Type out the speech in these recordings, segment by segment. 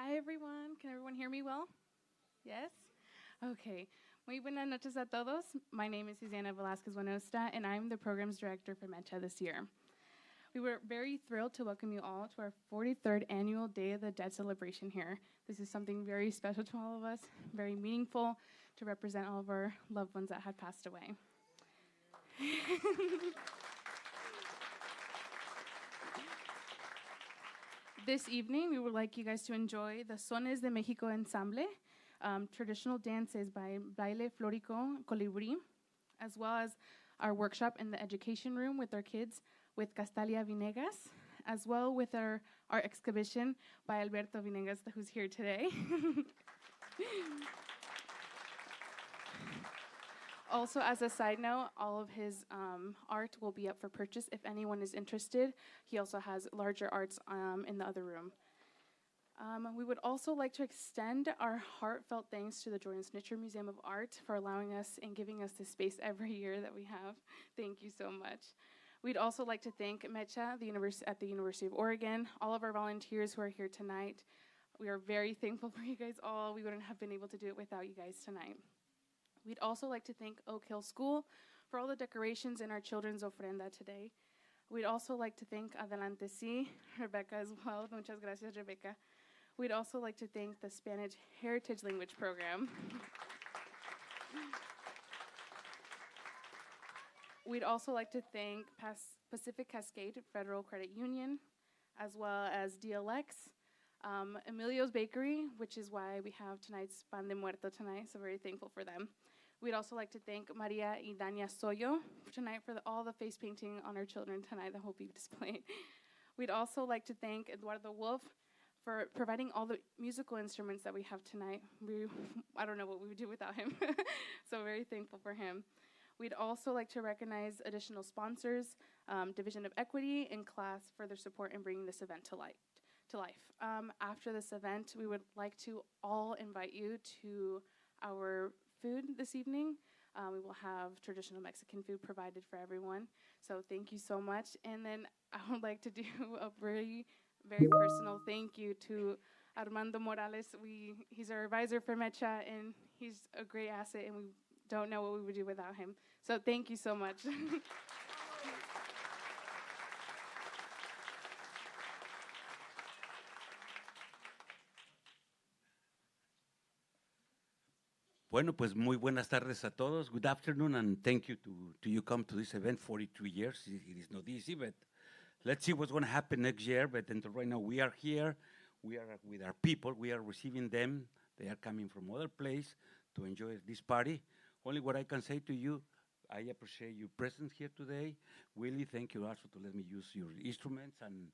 Hi, everyone. Can everyone hear me well? Yes? Okay. Muy buenas noches a todos. My name is Susana Velasquez Buenosta, and I'm the Programs Director for MECHA this year. We were very thrilled to welcome you all to our 43rd annual Day of the Dead celebration here. This is something very special to all of us, very meaningful to represent all of our loved ones that had passed away. This evening, we would like you guys to enjoy the Sones de Mexico Ensemble, traditional dances by Baile Florico Colibri, as well as our workshop in the education room with our kids with Castalia Vinegas, as well with our exhibition by Alberto Vinegas, who's here today. Also, as a side note, all of his art will be up for purchase if anyone is interested. He also has larger arts in the other room. We would also like to extend our heartfelt thanks to the Jordan Snitcher Museum of Art for allowing us and giving us this space every year that we have. Thank you so much. We'd also like to thank MECHA at the University of Oregon, all of our volunteers who are here tonight. We are very thankful for you guys all. We wouldn't have been able to do it without you guys tonight. We'd also like to thank Oak Hill School for all the decorations in our children's ofrenda today. We'd also like to thank Adelante Sí, Rebecca as well. Muchas gracias, Rebecca. We'd also like to thank the Spanish Heritage Language Program. We'd also like to thank Pacific Cascade Federal Credit Union, as well as DLX, Emilio's Bakery, which is why we have tonight's Pan de Muerto tonight, so very thankful for them. We'd also like to thank Maria y Dania Soyo tonight for all the face painting on our children tonight that will be displayed. We'd also like to thank Eduardo Wolf for providing all the musical instruments that we have tonight. I don't know what we would do without him, so very thankful for him. We'd also like to recognize additional sponsors, Division of Equity and CLASS for their support in bringing this event to life. After this event, we would like to all invite you to our food this evening. We will have traditional Mexican food provided for everyone. So thank you so much. And then I would like to do a very, very personal thank you to Armando Morales. He's our advisor for MECHA, and he's a great asset, and we don't know what we would do without him. So thank you so much. Bueno, pues muy buenas tardes a todos. Good afternoon, and thank you to you come to this event. 42 years, it is not easy, but let's see what's going to happen next year. But until right now, we are here. We are with our people. We are receiving them. They are coming from other place to enjoy this party. Only what I can say to you, I appreciate your presence here today. Willie, thank you also to let me use your instruments, and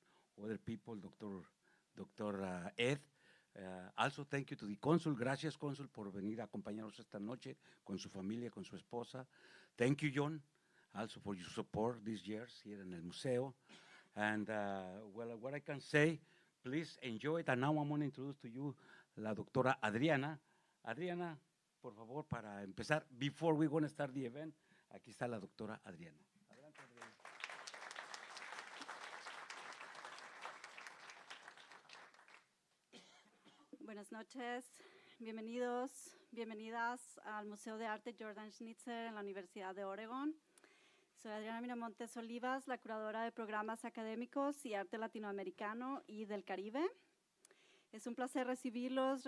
other people, Dr. Ed. Also, thank you to the Consul. Gracias, Consul, por venir a acompañarnos esta noche con su familia, con su esposa. Thank you, John, also for your support these years here in el museo. And, well, what I can say, please enjoy it. And now I'm going to introduce to you la doctora Adriana. Adriana, por favor, para empezar, before we're going to start the event, aquí está la doctora Adriana. Adelante, Adriana. Buenas noches, bienvenidos, bienvenidas al Museo de Arte Jordan Schnitzer en la Universidad de Oregon. Soy Adriana Miramontes Olivas, la curadora de programas académicos y arte latinoamericano y del Caribe. Es un placer recibirlas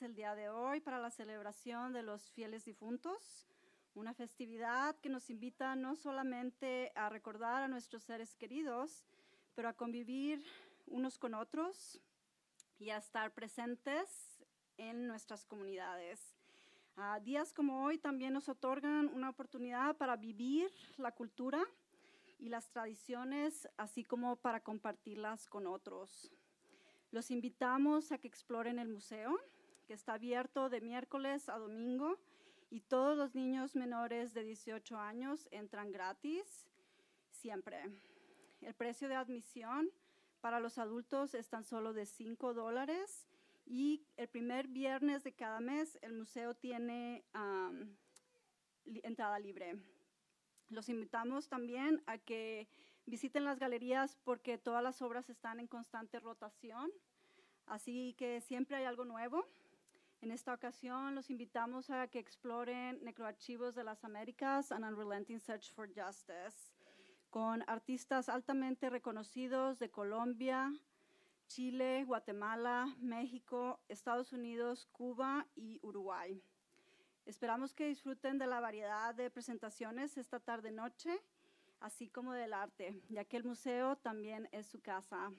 el día de hoy para la celebración de los fieles difuntos, una festividad que nos invita no solamente a recordar a nuestros seres queridos, pero a convivir unos con otros y a estar presentes en nuestras comunidades. Días como hoy también nos otorgan una oportunidad para vivir la cultura y las tradiciones, así como para compartirlas con otros. Los invitamos a que exploren el museo, que está abierto de miércoles a domingo, y todos los niños menores de 18 años entran gratis, siempre. El precio de admisión para los adultos es tan solo de $5 y el primer viernes de cada mes el museo tiene entrada libre. Los invitamos también a que visiten las galerías porque todas las obras están en constante rotación. Así que siempre hay algo nuevo. En esta ocasión los invitamos a que exploren Necroarchivos de las Américas, An Unrelenting Search for Justice, con artistas altamente reconocidos de Colombia, Chile, Guatemala, México, Estados Unidos, Cuba y Uruguay. Esperamos que disfruten de la variedad de presentaciones esta tarde-noche, así como del arte, ya que el museo también es su casa.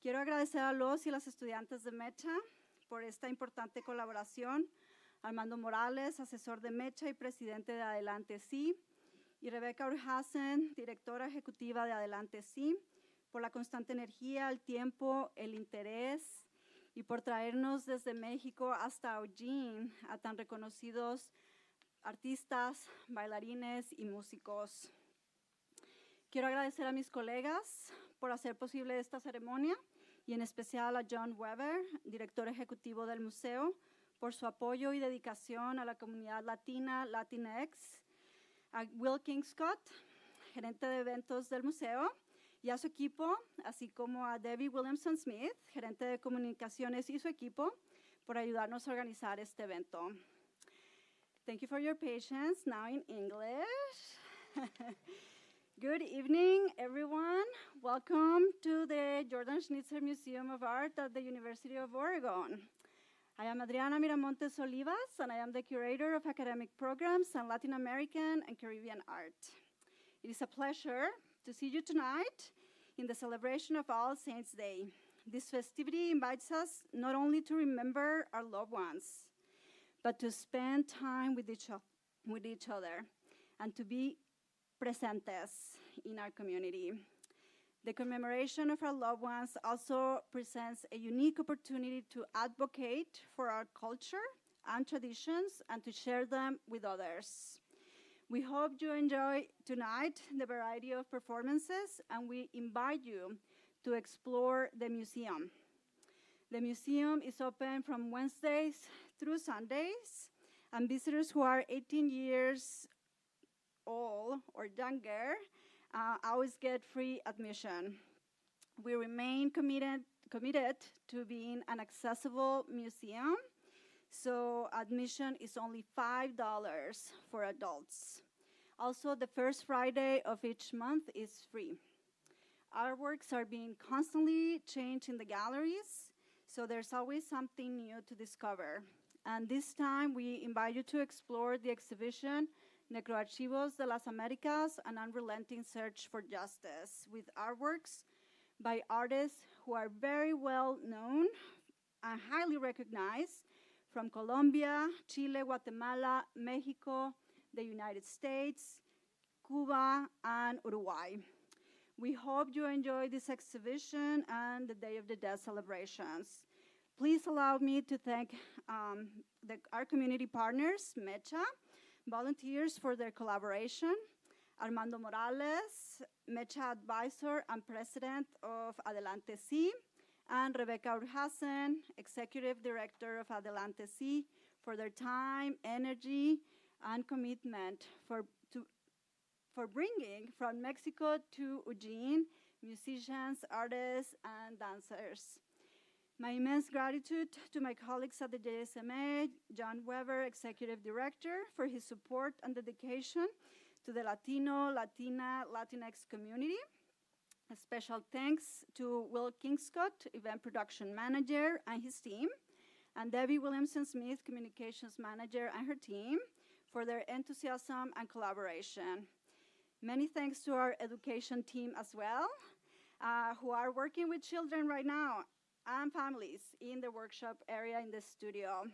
Quiero agradecer a los y las estudiantes de Mecha por esta importante colaboración, Armando Morales, asesor de Mecha y presidente de Adelante Sí, y Rebeca Urhasen, directora ejecutiva de Adelante Sí, por la constante energía, el tiempo, el interés y por traernos desde México hasta Eugene a tan reconocidos artistas, bailarines y músicos. Quiero agradecer a mis colegas por hacer posible esta ceremonia y en especial a John Weber, director ejecutivo del museo, por su apoyo y dedicación a la comunidad latina, Latinx, a Will Kingscott, gerente de eventos del museo, y a su equipo, así como a Debbie Williamson Smith, gerente de comunicaciones y su equipo, por ayudarnos a organizar este evento. Thank you for your patience. Now in English. Good evening, everyone. Welcome to the Jordan Schnitzer Museum of Art at the University of Oregon. I am Adriana Miramontes Olivas, and I am the curator of academic programs and Latin American and Caribbean art. It is a pleasure to see you tonight in the celebration of All Saints' Day. This festivity invites us not only to remember our loved ones, but to spend time with each other and to be presentes in our community. The commemoration of our loved ones also presents a unique opportunity to advocate for our culture and traditions and to share them with others. We hope you enjoy tonight the variety of performances, and we invite you to explore the museum. The museum is open from Wednesdays through Sundays, and visitors who are 18 years old or younger always get free admission. We remain committed to being an accessible museum, so admission is only $5 for adults. Also, the first Friday of each month is free. Artworks are being constantly changed in the galleries, so there's always something new to discover. And this time, we invite you to explore the exhibition Necroarchivos de las Américas, An Unrelenting Search for Justice, with artworks by artists who are very well known and highly recognized from Colombia, Chile, Guatemala, Mexico, the United States, Cuba, and Uruguay. We hope you enjoy this exhibition and the Day of the Dead celebrations. Please allow me to thank our community partners, Mecha, volunteers for their collaboration, Armando Morales, Mecha advisor and president of Adelante Sí, and Rebecca Urhasen, executive director of Adelante Sí, for their time, energy, and commitment for bringing from Mexico to Eugene musicians, artists, and dancers. My immense gratitude to my colleagues at the JSMA, John Weber, Executive Director, for his support and dedication to the Latino, Latina, Latinx community. A special thanks to Will Kingscott, Event Production Manager, and his team, and Debbie Williamson-Smith, Communications Manager, and her team, for their enthusiasm and collaboration. Many thanks to our education team as well, who are working with children right now and families in the workshop area in the studio.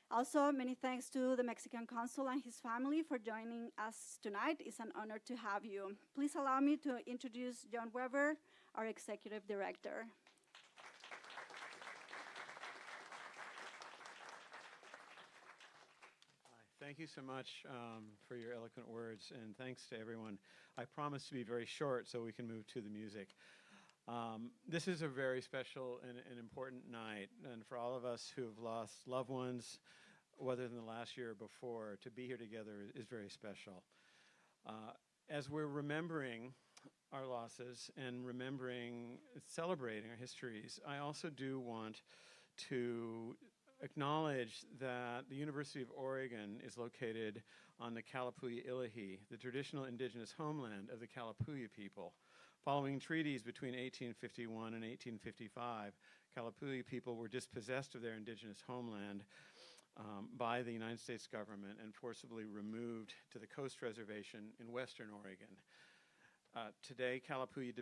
Also, many thanks to the Mexican consul and his family for joining us tonight. It's an honor to have you. Please allow me to introduce John Weber, our executive director. Thank you so much for your eloquent words, and thanks to everyone. I promise to be very short so we can move to the music. This is a very special and important night, and for all of us who have lost loved ones, whether in the last year or before, to be here together is very special. As we're remembering our losses and remembering, celebrating our histories, I also do want to acknowledge that the University of Oregon is located on the Kalapuya Ilahi, the traditional indigenous homeland of the Kalapuya people. Following treaties between 1851 and 1855, Kalapuya people were dispossessed of their indigenous homeland by the United States government and forcibly removed to the Coast Reservation in Western Oregon. Today, Kalapuya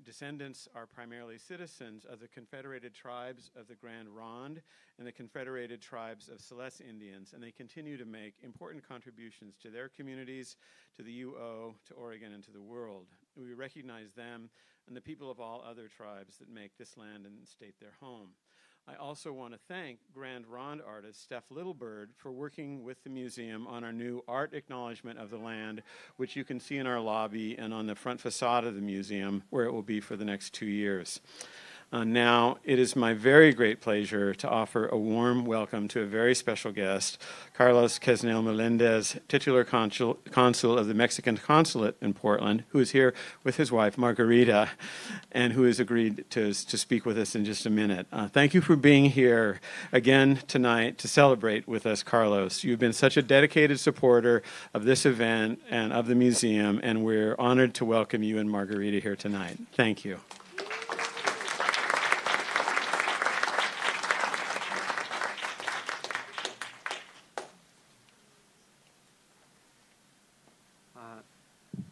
descendants are primarily citizens of the Confederated Tribes of the Grand Ronde and the Confederated Tribes of Celeste Indians, and they continue to make important contributions to their communities, to the UO, to Oregon, and to the world. We recognize them and the people of all other tribes that make this land and state their home. I also want to thank Grand Ronde artist Steph Littlebird for working with the museum on our new art acknowledgement of the land, which you can see in our lobby and on the front facade of the museum, where it will be for the next 2 years. Now, it is my very great pleasure to offer a warm welcome to a very special guest, Carlos Quesnel Melendez, titular consul of the Mexican consulate in Portland, who is here with his wife, Margarita, and who has agreed to speak with us in just a minute. Thank you for being here again tonight to celebrate with us, Carlos. You've been such a dedicated supporter of this event and of the museum, and we're honored to welcome you and Margarita here tonight. Thank you.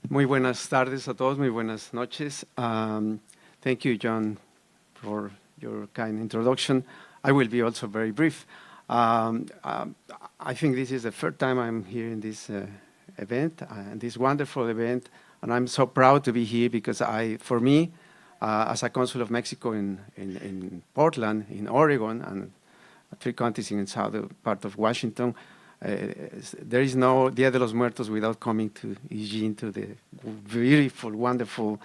Muy buenas tardes a todos, muy buenas noches. Thank you, John, for your kind introduction. I will be also very brief. I think this is the third time I'm here in this event, this wonderful event, and I'm so proud to be here because for me, as a consul of Mexico in Portland, in Oregon, and 3 counties in the southern part of Washington, there is no Dia de los Muertos without coming to Eugene, to the beautiful, wonderful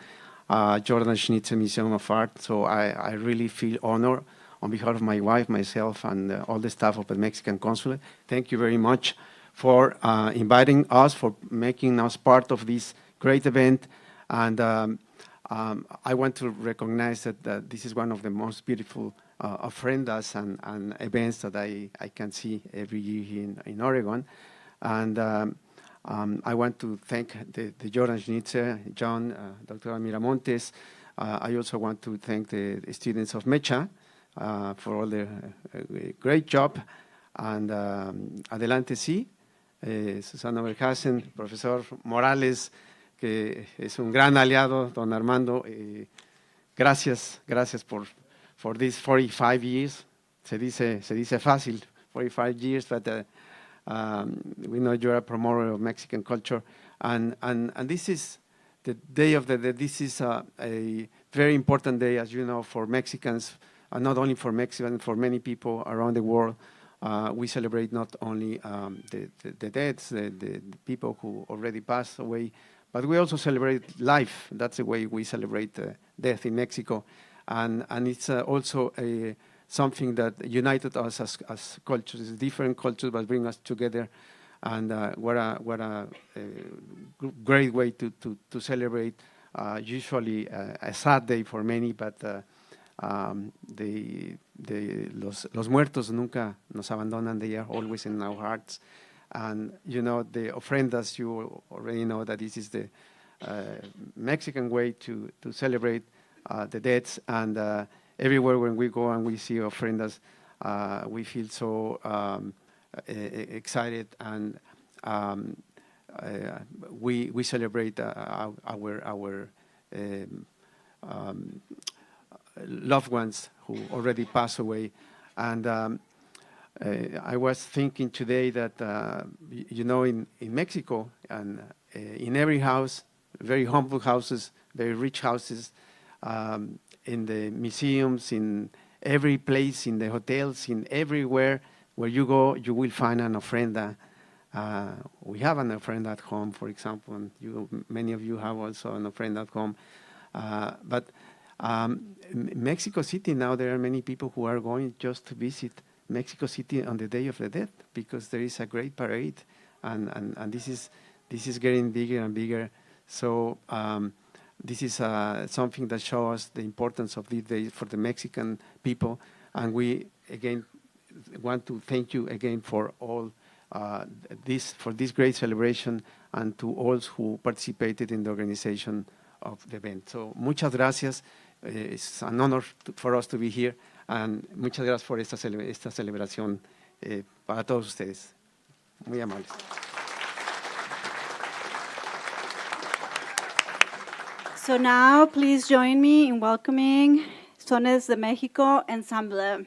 Jordan Schnitzer Museum of Art. So I really feel honored on behalf of my wife, myself, and all the staff of the Mexican consulate. Thank you very much for inviting us, for making us part of this great event. And I want to recognize that this is one of the most beautiful ofrendas and events that I can see every year here in Oregon. And I want to thank the Jordan Schnitzer, John, Dr. Miramontes. I also want to thank the students of MECHA for all the great job. And adelante sí, Susana Belhazen, Profesor Morales, que es un gran aliado, don Armando. Gracias for these 45 years. Se dice fácil, 45 years, but we know you're a promoter of Mexican culture. And this is the day of this is a very important day, as you know, for Mexicans, and not only for Mexicans, for many people around the world. We celebrate not only the deaths, the people who already passed away, but we also celebrate life. That's the way we celebrate death in Mexico. And it's also something that united us as cultures, different cultures, but bring us together. And what a great way to celebrate. Usually a sad day for many, but los muertos nunca nos abandonan. They are always in our hearts. And you know, the ofrendas, you already know that this is the Mexican way to celebrate the deaths. And everywhere when we go and we see ofrendas, we feel so excited, and we celebrate our loved ones who already passed away. And I was thinking today that, you know, in Mexico, and in every house, very humble houses, very rich houses, in the museums, in every place, in the hotels, in everywhere where you go, you will find an ofrenda. We have an ofrenda at home, for example, and many of you have also an ofrenda at home. But in Mexico City now, there are many people who are going just to visit Mexico City on the Day of the Dead, because there is a great parade, and this is getting bigger and bigger. So This is something that shows the importance of this day for the Mexican people. And we, again, want to thank you again for all for this great celebration and to all who participated in the organization of the event. So, muchas gracias. It's an honor for us to be here. And muchas gracias por esta celebración para todos ustedes. Muy amables. So now, please join me in welcoming Sones de México Ensemble.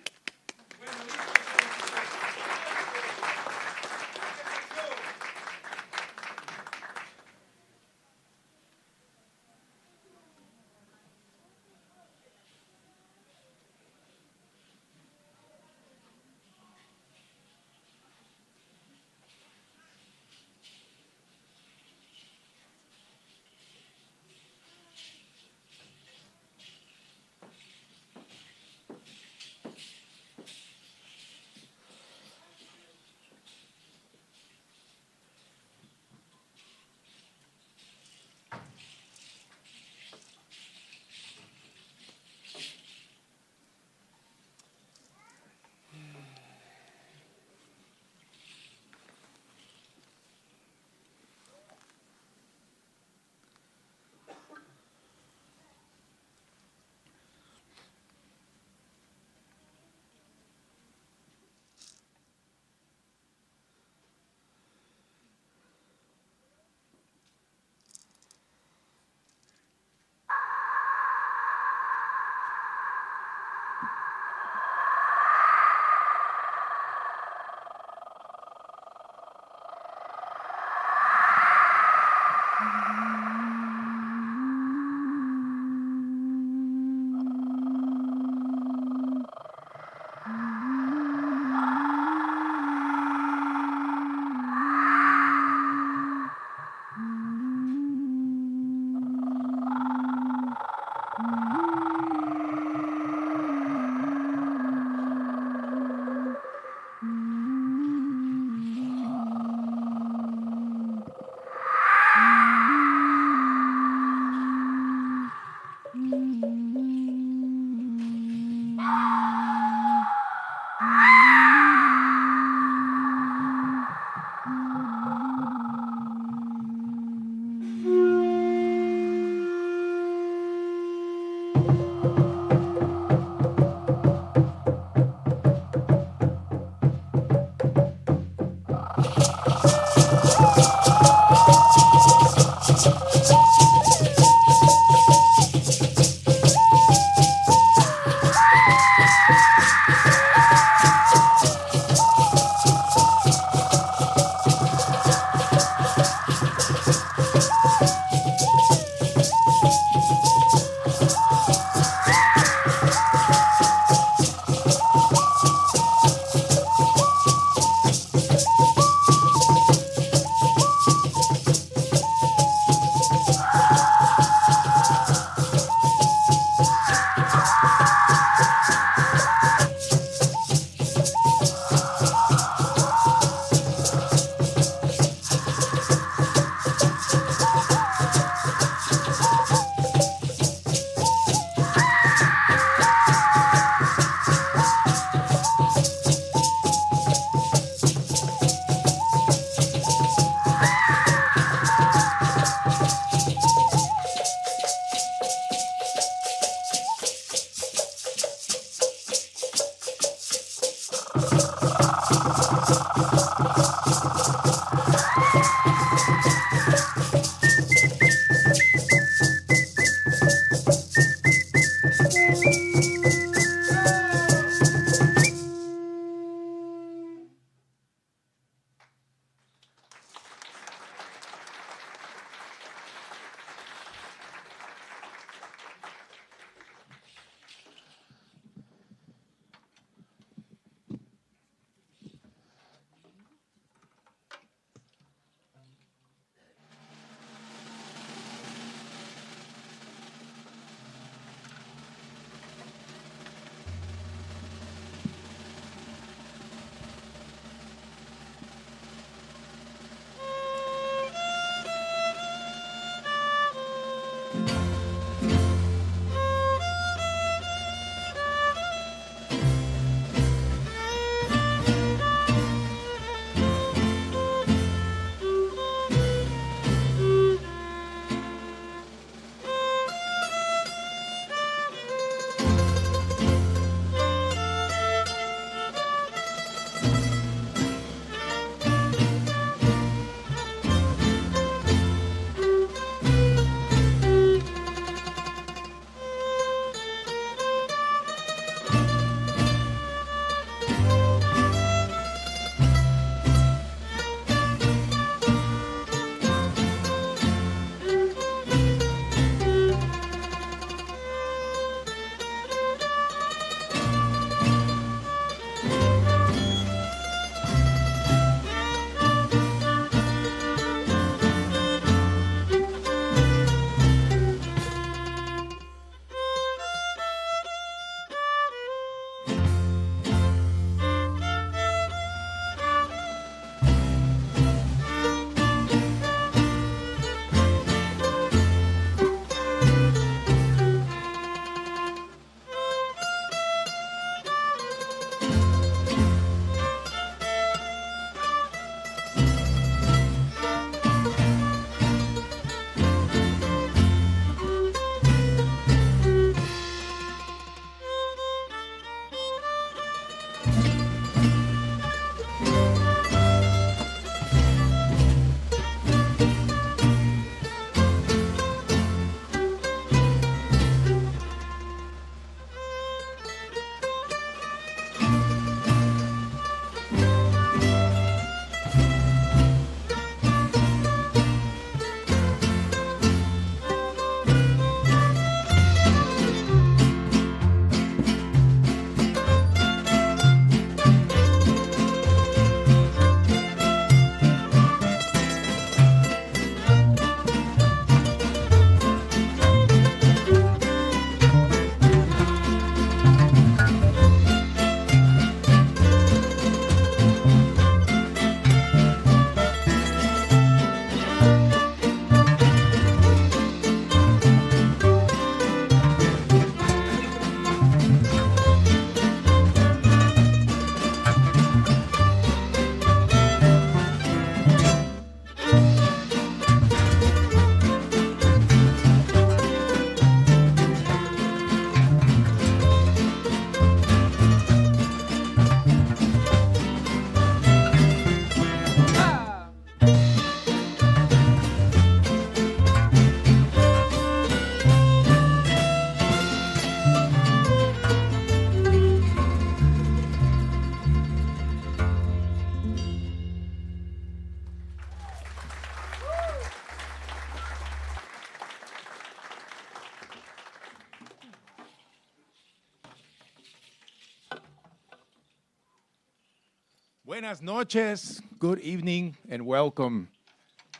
Buenas noches, good evening, and welcome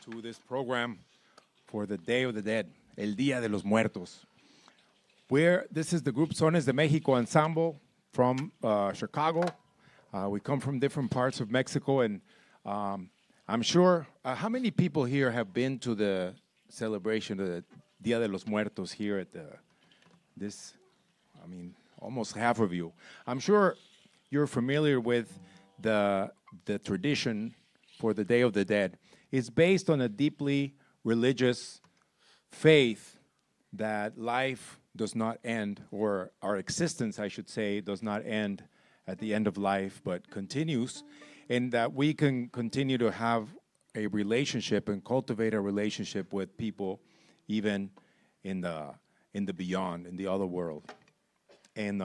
to this program for the Day of the Dead, El Día de los Muertos. This is the group Sones de Mexico Ensemble from Chicago. We come from different parts of Mexico, and I'm sure, how many people here have been to the celebration of the Día de los Muertos here at almost half of you. I'm sure you're familiar with the tradition for the Day of the Dead. It's based on a deeply religious faith that life does not end, or our existence, I should say, does not end at the end of life, but continues, and that we can continue to have a relationship and cultivate a relationship with people even in the beyond, in the other world. And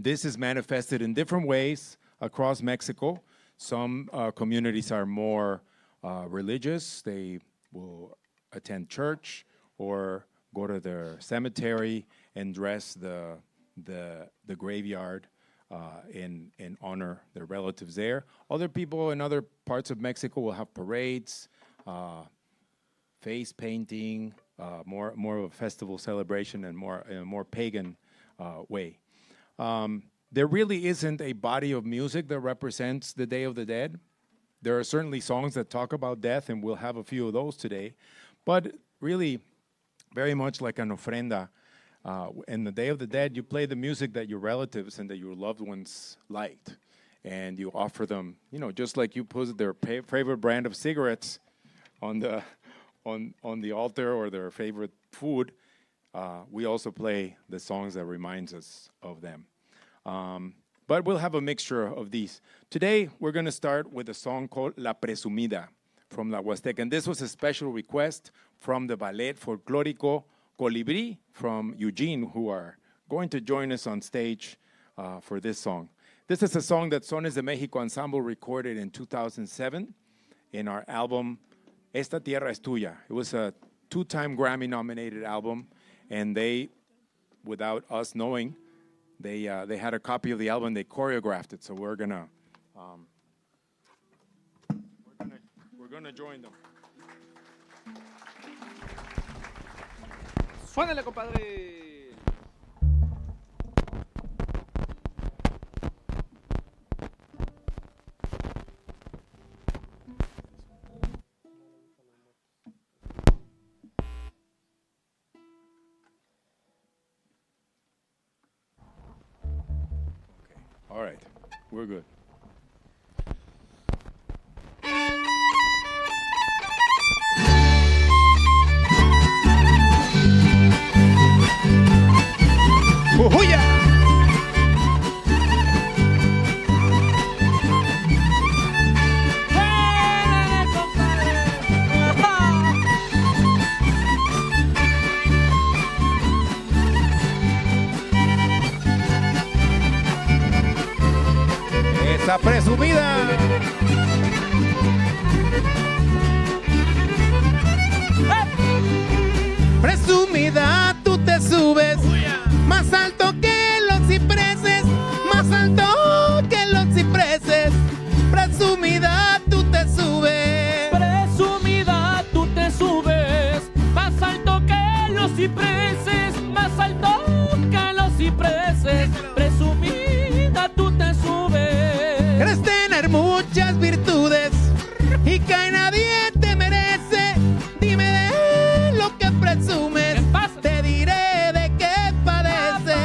this is manifested in different ways across Mexico. Some communities are more religious. They will attend church or go to their cemetery and dress the graveyard and honor their relatives there. Other people in other parts of Mexico will have parades, face painting, more of a festival celebration, and in a more pagan way. There really isn't a body of music that represents the Day of the Dead. There are certainly songs that talk about death, and we'll have a few of those today. But really, very much like an ofrenda, in the Day of the Dead, you play the music that your relatives and that your loved ones liked. And you offer them, just like you put their favorite brand of cigarettes on the altar, or their favorite food, we also play the songs that reminds us of them. But we'll have a mixture of these. Today, we're going to start with a song called La Presumida from La Huasteca. And this was a special request from the Ballet Folclórico Colibrí from Eugene, who are going to join us on stage for this song. This is a song that Sones de Mexico Ensemble recorded in 2007 in our album Esta Tierra es Tuya. It was a 2-time Grammy-nominated album, and they, without us knowing, they had a copy of the album. They choreographed it, so we're gonna join them. Suénale, compadre. All right, we're good. ¡Ujuya! ¡Esa presumida! Presumida, tú te subes más alto que los cipreses, más alto que los cipreses. Presumida, tú te subes. Presumida, tú te subes más alto que los cipreses, más alto que los cipreses. Presumida, tú te subes. Crees tener muchas virtudes y que nadie te merece. Dime de lo que presumes, te diré de qué padeces.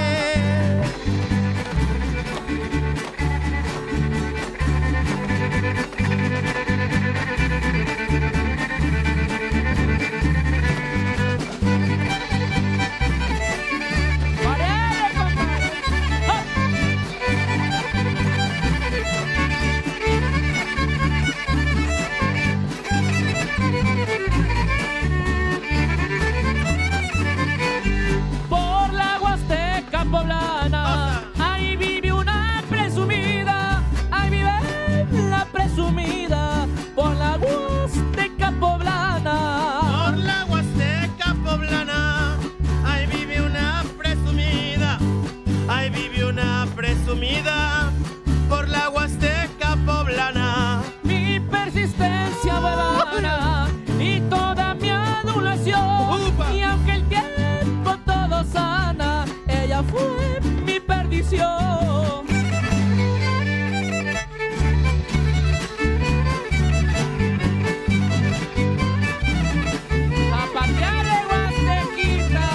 la huevona y toda mi adulación. Y aunque el tiempo todo sana, ella fue mi perdición. A patear de Huastequita.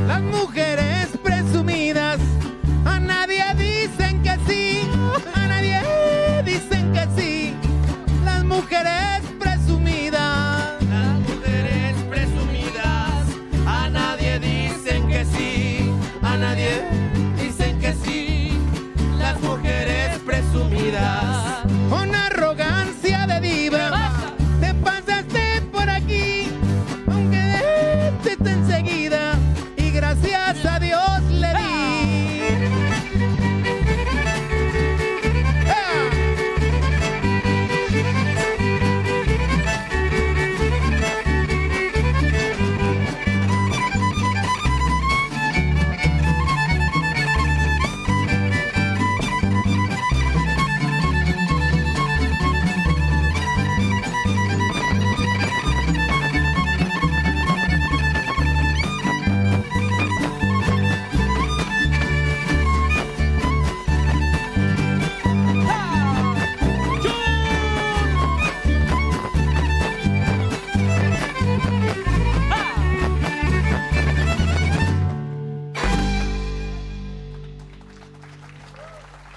Las mujeres presumidas a nadie dicen que sí, a nadie dicen que sí. Las mujeres presumidas, a nadie dicen que sí, a nadie dicen que sí. Las mujeres presumidas. con arrogancia de diva, te pasaste por aquí, aunque te enseguida, y gracias a Dios le di. ¡Ah!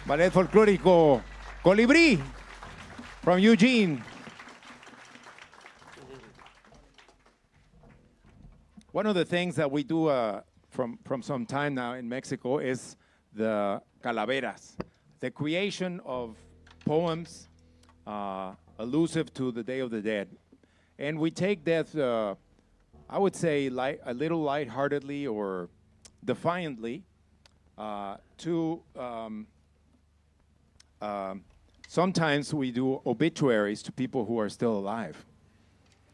Ballet folclórico Colibrí from Eugene. One of the things that we do from some time now in Mexico is the calaveras, the creation of poems allusive to the Day of the Dead. And we take that, I would say, a little lightheartedly or defiantly to sometimes we do obituaries to people who are still alive,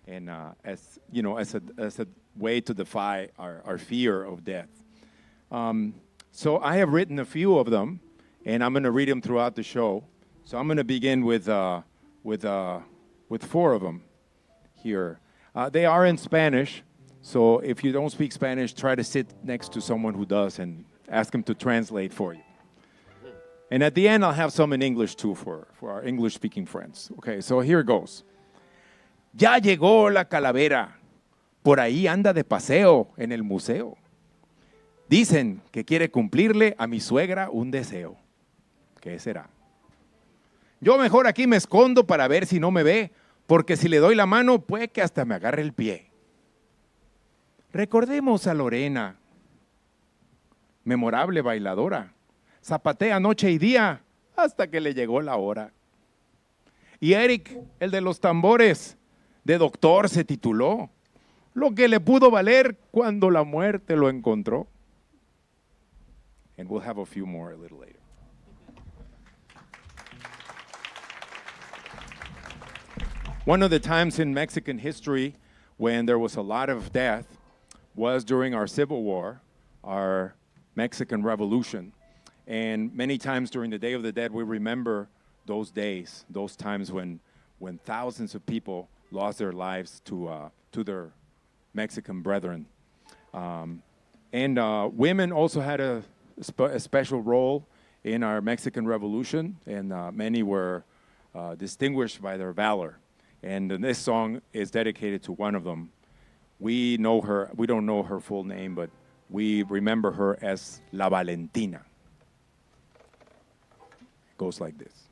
and as you know, as a way to defy our fear of death. So I have written a few of them, and I'm going to read them throughout the show. So I'm going to begin with 4 of them here. They are in Spanish, so if you don't speak Spanish, try to sit next to someone who does and ask them to translate for you. And at the end, I'll have some in English too for our English-speaking friends. Okay, so here goes. Ya llegó la calavera, por ahí anda de paseo en el museo. Dicen que quiere cumplirle a mi suegra un deseo. ¿Qué será? Yo mejor aquí me escondo para ver si no me ve, porque si le doy la mano, puede que hasta me agarre el pie. Recordemos a Lorena, memorable bailadora. Zapatea noche y día hasta que le llegó la hora. Y Eric, el de los tambores, de doctor se tituló, lo que le pudo valer cuando la muerte lo encontró. And we'll have a few more a little later. One of the times in Mexican history when there was a lot of death was during our Civil War, our Mexican Revolution. And many times during the Day of the Dead, we remember those days, those times when thousands of people lost their lives to their Mexican brethren. And women also had a special role in our Mexican Revolution, and many were distinguished by their valor. And this song is dedicated to one of them, We know her, we don't know her full name, but we remember her as La Valentina. It goes like this.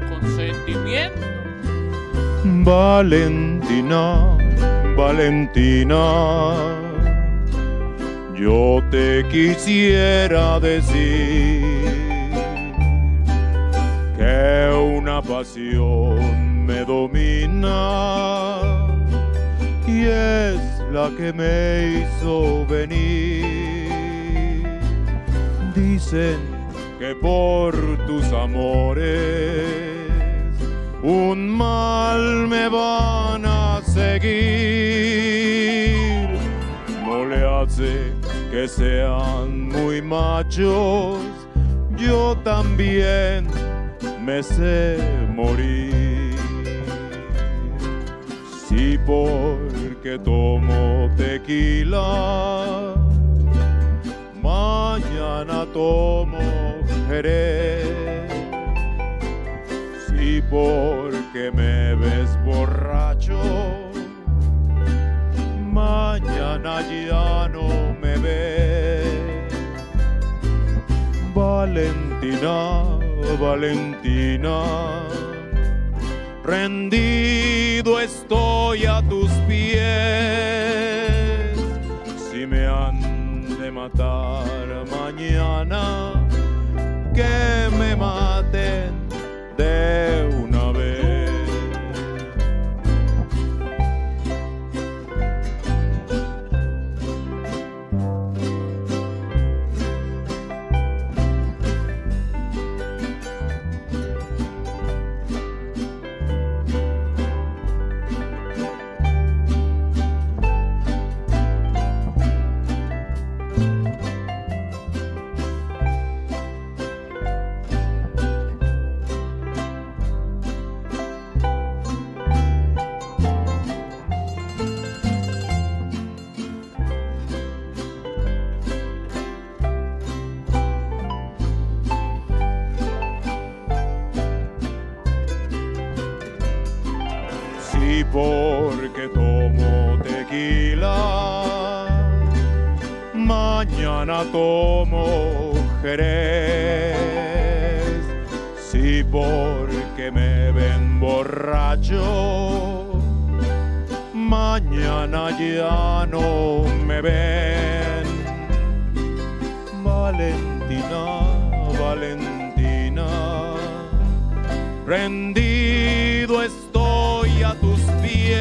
Consentimiento. Valentina, Valentina, yo te quisiera decir que una pasión me domina y es la que me hizo venir. Dicen que por tus amores un mal me van a seguir. No le hace que sean muy machos, yo también me sé morir. Si porque tomo tequila, mañana tomo Jerez. Y porque me ves borracho, mañana ya no me ves. Valentina, Valentina, rendido estoy a tus pies. Si me han de matar mañana, que me maten de una vez. Y porque tomo tequila, mañana tomo Jerez. Si porque me ven borracho, mañana ya no me ven. Valentina, Valentina, rendido estoy a tus pies.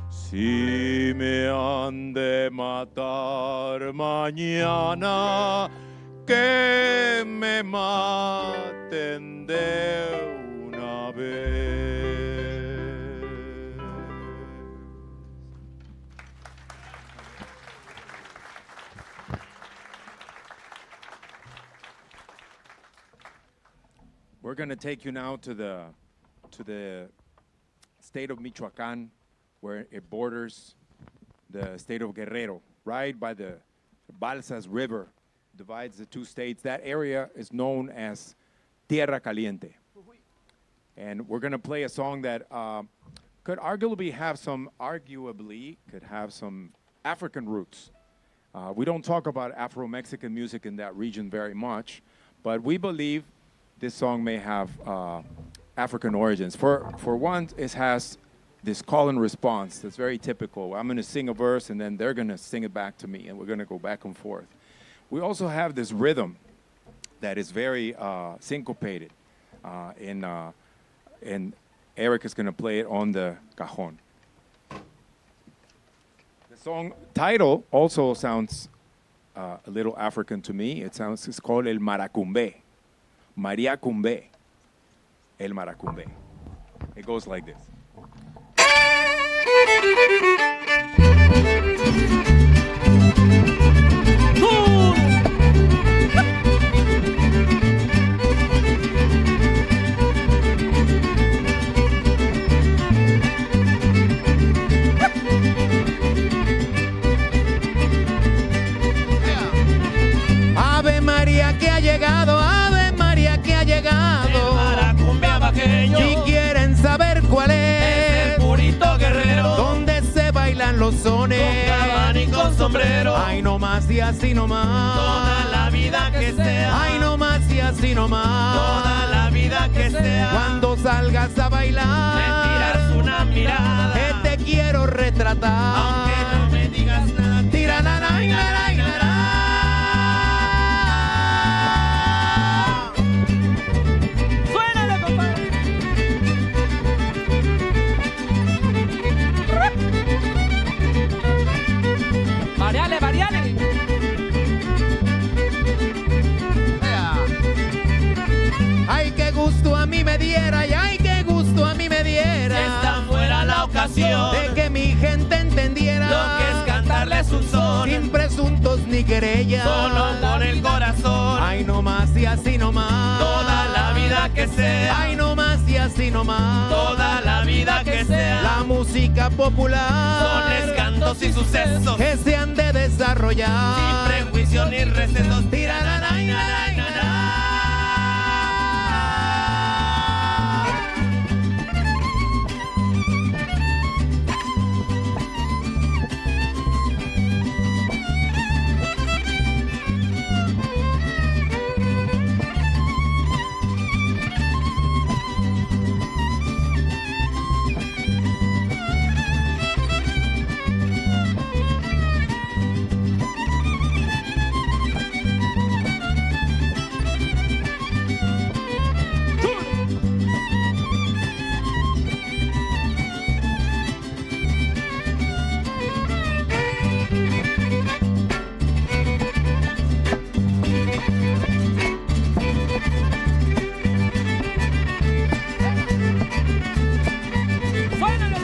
Si me han de matar mañana, que me maten de una vez. We're going to take you now to the state of Michoacán, where it borders the state of Guerrero, right by the Balsas River, divides the two states. That area is known as Tierra Caliente. And we're going to play a song that could arguably have some African roots. We don't talk about Afro-Mexican music in that region very much, but we believe this song may have African origins. For one, it has this call and response that's very typical. I'm going to sing a verse, and then they're going to sing it back to me, and we're going to go back and forth. We also have this rhythm that is very syncopated. and Eric is going to play it on the cajon. The song title also sounds a little African to me. It's called El Maracumbe. Maria Cumbe. El Maracumbe. It goes like this. Ave María que ha llegado, Ave María que ha llegado. Maracumbia bajeño, Si quieren saber cuál es es, el purito guerrero, donde se bailan los con sones. gabán y con sombrero, Ay, no más y así no toda más. la vida que sea, Ay, no más y así no toda la más. vida que sea, Cuando salgas a me bailar, tiras una mirada, que te quiero retratar. aunque no me digas nada, Tira la la la la la la. Suénale, compadre. Variale, variale. Ay, qué gusto a mí me diera, y ay, qué gusto a mí me si diera. esta fuera la ocasión, De que mi gente entendiera lo que es cantarles un son, sin presuntos ni querellas. solo con el corazón, Ay, no más y así no más. toda la vida que sea, Ay, no más y así no más. toda la vida que sea, La música popular. sones, cantos y sucesos, Que se han de desarrollar. sin prejuicio ni recesos. Tira la la la la la la. Suénale.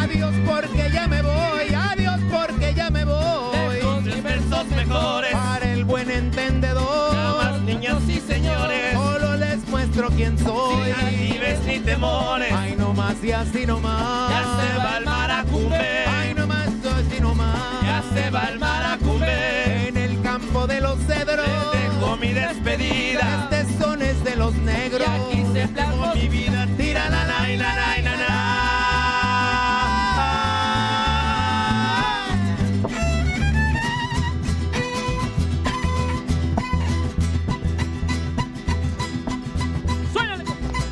Adiós porque ya me voy, adiós porque ya me voy. Mis versos mejores, Para el buen entendedor, damas, niños y señores, solo les muestro quién soy. sin altivez ni temores, Ay, no más y así no más. ya se va el maracumbe, Ay, no más y así no más. ya se va el maracumbe, En el campo de los cedros, te dejo mi despedida, este son es de los negros. Y aquí se plasmó mi vida, tira la la y la la y la la. Suénale, compadre.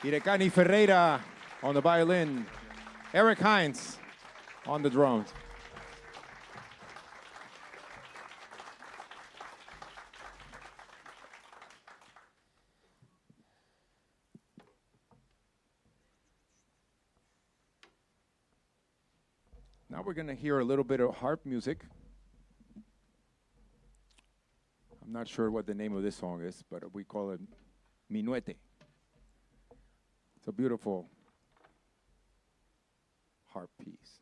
Irecani Ferreira on the violin. Eric Hines on the drums. Now we're going to hear a little bit of harp music. I'm not sure what the name of this song is, but we call it Minuete. It's a beautiful harp piece.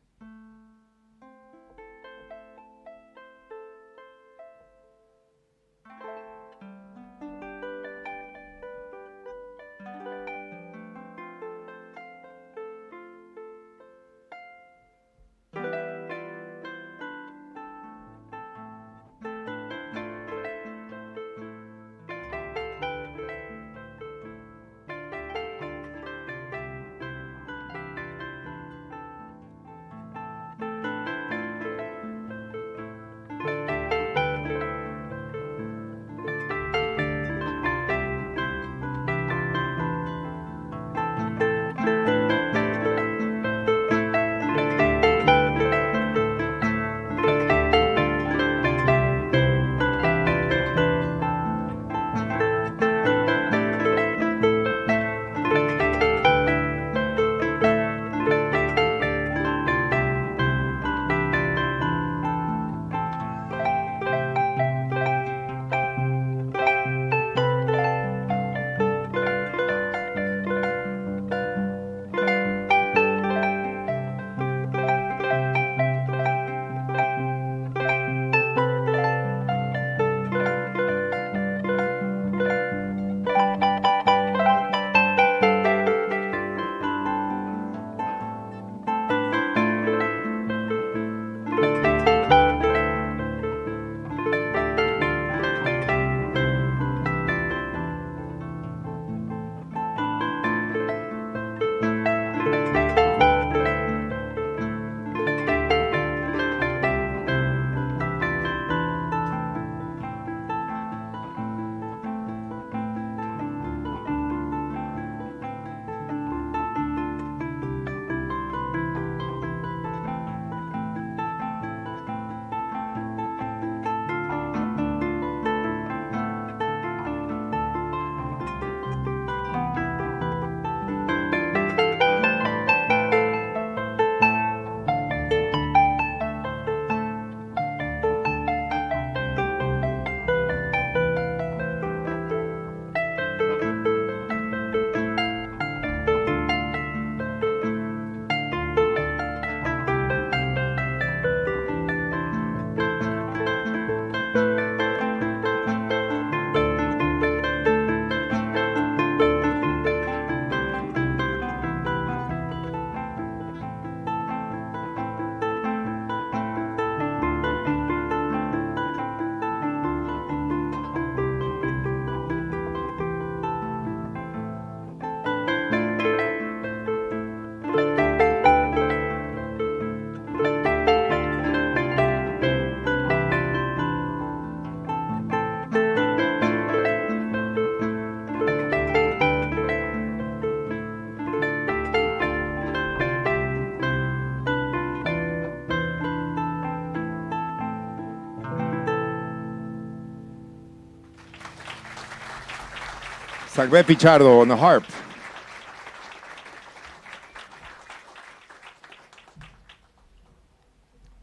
Sagbe Pichardo on the harp.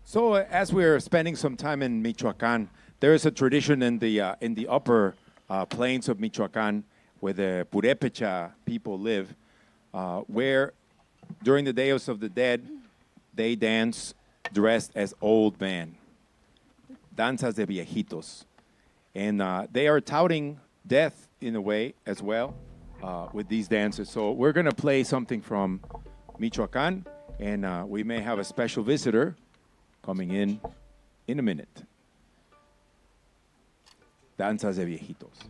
So as we're spending some time in Michoacán, there is a tradition in the upper plains of Michoacán where the Purépecha people live, where during the Days of the Dead, they dance dressed as old men. Danzas de viejitos. And they are touting death in a way as well with these dances. So we're going to play something from Michoacán, and we may have a special visitor coming in a minute. Danzas de viejitos.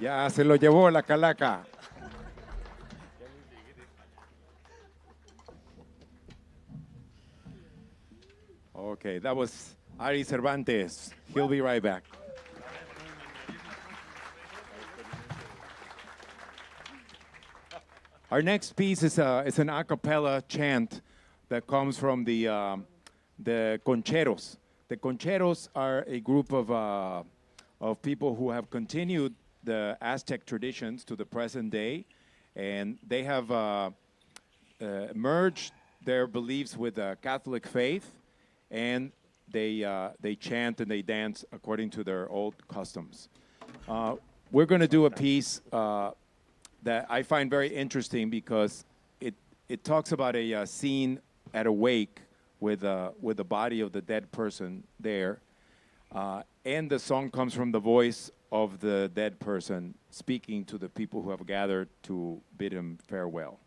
Ya se lo llevó la calaca. Okay, that was Ari Cervantes. He'll be right back. Our next piece is an a cappella chant that comes from the Concheros. The Concheros are a group of people who have continued the Aztec traditions to the present day, and they have merged their beliefs with the Catholic faith, and they chant and they dance according to their old customs. We're going to do a piece that I find very interesting because it talks about a scene at a wake with the body of the dead person there, and the song comes from the voice of the dead person speaking to the people who have gathered to bid him farewell.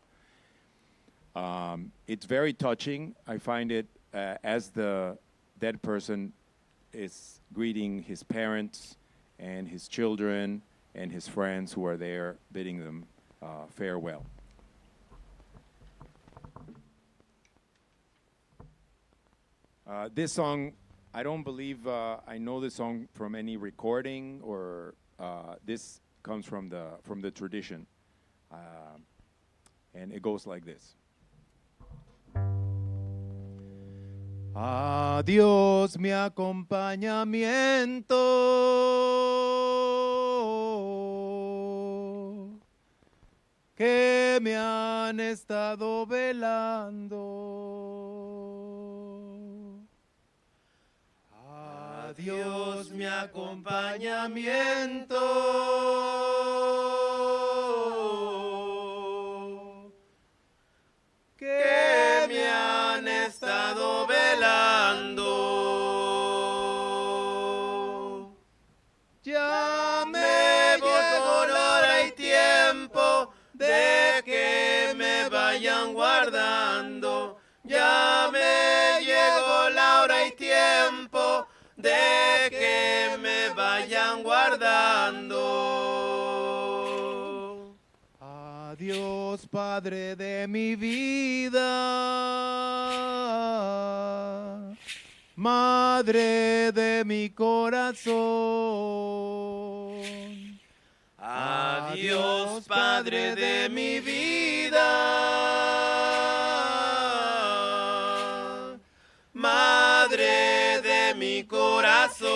It's very touching. I find it as the dead person is greeting his parents and his children and his friends who are there bidding them farewell. This song, I don't believe I know this song from any recording, or this comes from the tradition, and it goes like this. Adiós mi acompañamiento, que me han estado velando. Adiós mi acompañamiento, que me han estado velando. Ya me llegó la hora y tiempo de que me vayan guardando. Ya me llegó la hora y tiempo de que me vayan guardando. Adiós, Padre de mi vida, Madre de mi corazón. Adiós, Padre de mi vida, Madre de mi corazón.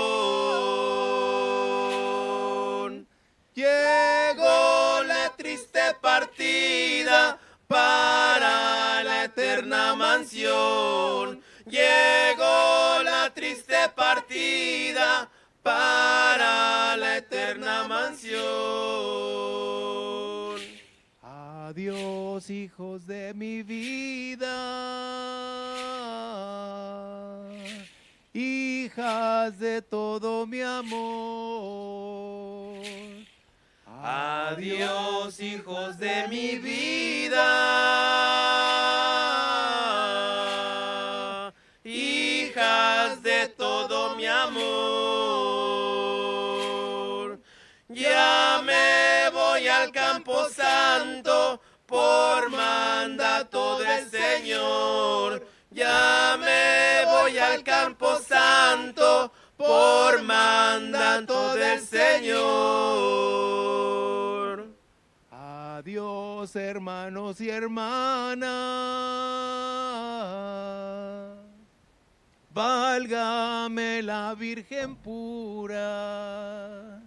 Llegó la triste partida para la eterna mansión. Llegó la triste partida para la eterna mansión. Adiós, hijos de mi vida, hijas de todo mi amor. Adiós, hijos de mi vida, hijas de todo mi amor. Ya me voy al campo santo por mandato del Señor. Ya me voy al campo santo por mandato del Señor. Adiós, hermanos y hermanas, válgame la Virgen pura.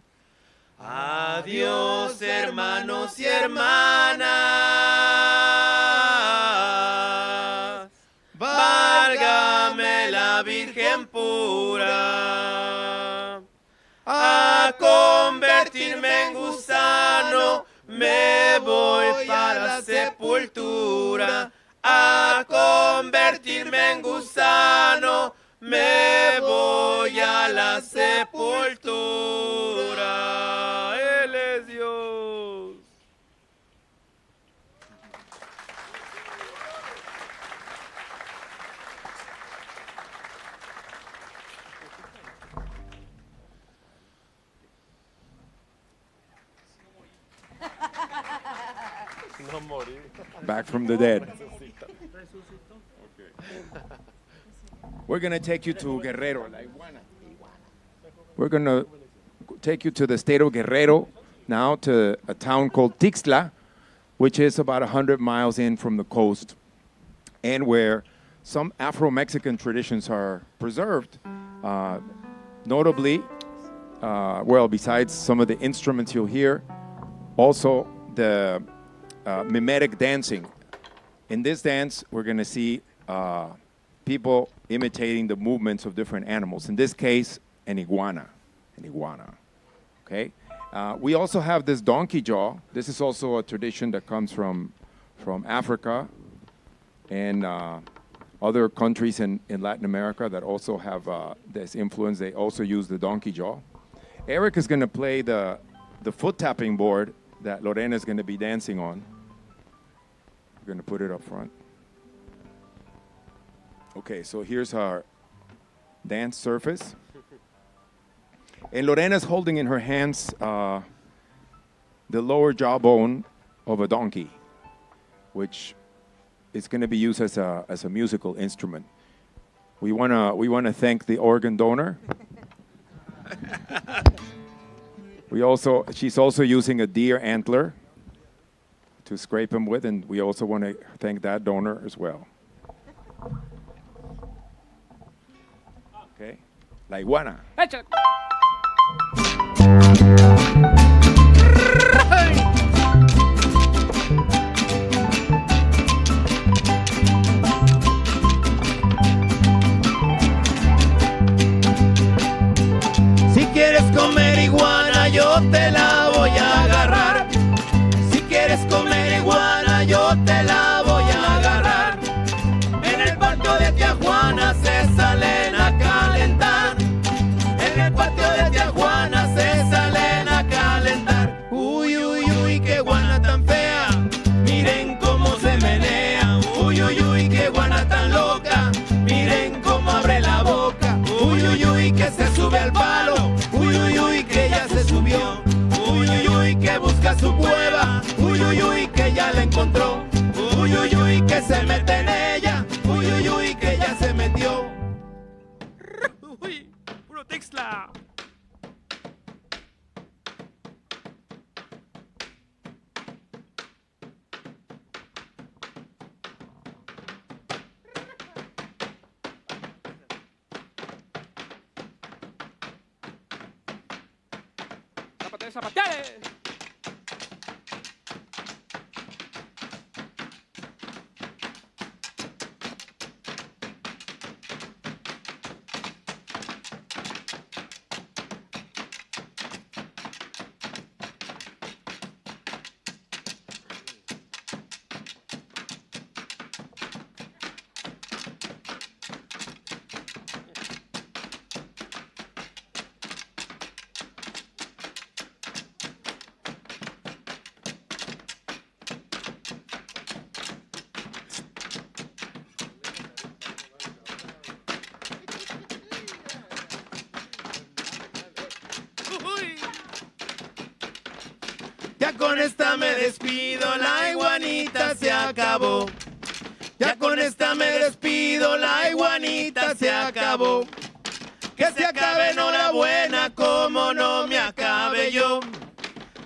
Adiós, hermanos y hermanas, válgame la Virgen pura. A convertirme en gusano me voy para la sepultura. A convertirme en gusano me voy a la sepultura. Él es Dios. back from the dead. We're going to take you to Guerrero, La Iguana. We're going to take you to the state of Guerrero, now to a town called Tixla, which is about 100 miles in from the coast, and where some Afro-Mexican traditions are preserved. Notably, well, besides some of the instruments you'll hear, also the mimetic dancing. In this dance, we're going to see people imitating the movements of different animals. In this case, an iguana. Okay? We also have this donkey jaw. This is also a tradition that comes from Africa and other countries in Latin America that also have this influence. They also use the donkey jaw. Eric is going to play the foot tapping board that Lorena is going to be dancing on. We're going to put it up front. Okay, so here's our dance surface. And Lorena's holding in her hands the lower jawbone of a donkey, which is going to be used as a musical instrument. We wanna thank the organ donor. She's also using a deer antler to scrape him with, and we also want to thank that donor as well. Okay, La Iguana. Si quieres comer iguana, yo te la voy a agarrar. Si quieres comer iguana, yo te la voy a agarrar. En el patio de tía Juana se salen a calentar. En el patio de tía Juana se salen a calentar. Uy, uy, uy, qué guana tan fea. Miren cómo se menea. Uy, uy, uy, qué guana tan loca. Miren cómo abre la boca. Uy, uy, uy, que se sube al palo. Uy, uy, uy, que ya se subió. Uy, uy, uy, que busca su cueva. Uy, uy, uy, que ya la encontró. Uy, uy, uy, que se mete en ella. Uy, uy, uy, que ya se metió. Uy, puro Tixla. ¡Zapateale! Ya con esta me despido, la iguanita se acabó. Ya con esta me despido, la iguanita se acabó. Que se acabe enhorabuena como no me acabe yo.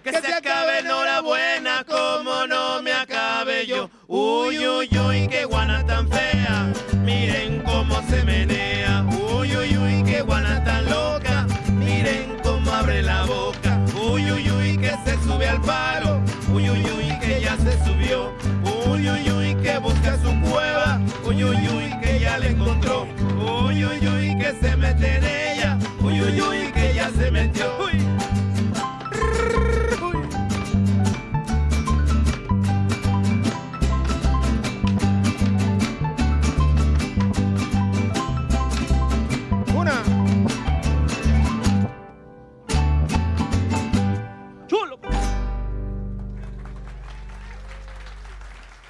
Que se acabe enhorabuena como no me acabe yo. Uy, uy, uy, qué guana tan fea. Miren cómo se menea. Uy, uy, uy, qué guana tan loca. Miren cómo abre la boca. Uy, uy, uy, que se sube al palo. Uy, uy, uy, que ya se subió. Uy, uy, uy, que busca su cueva. Uy, uy, uy, que ya la encontró. Uy, uy, uy, que se mete en ella. Uy, uy, uy, que ya se metió. Uy.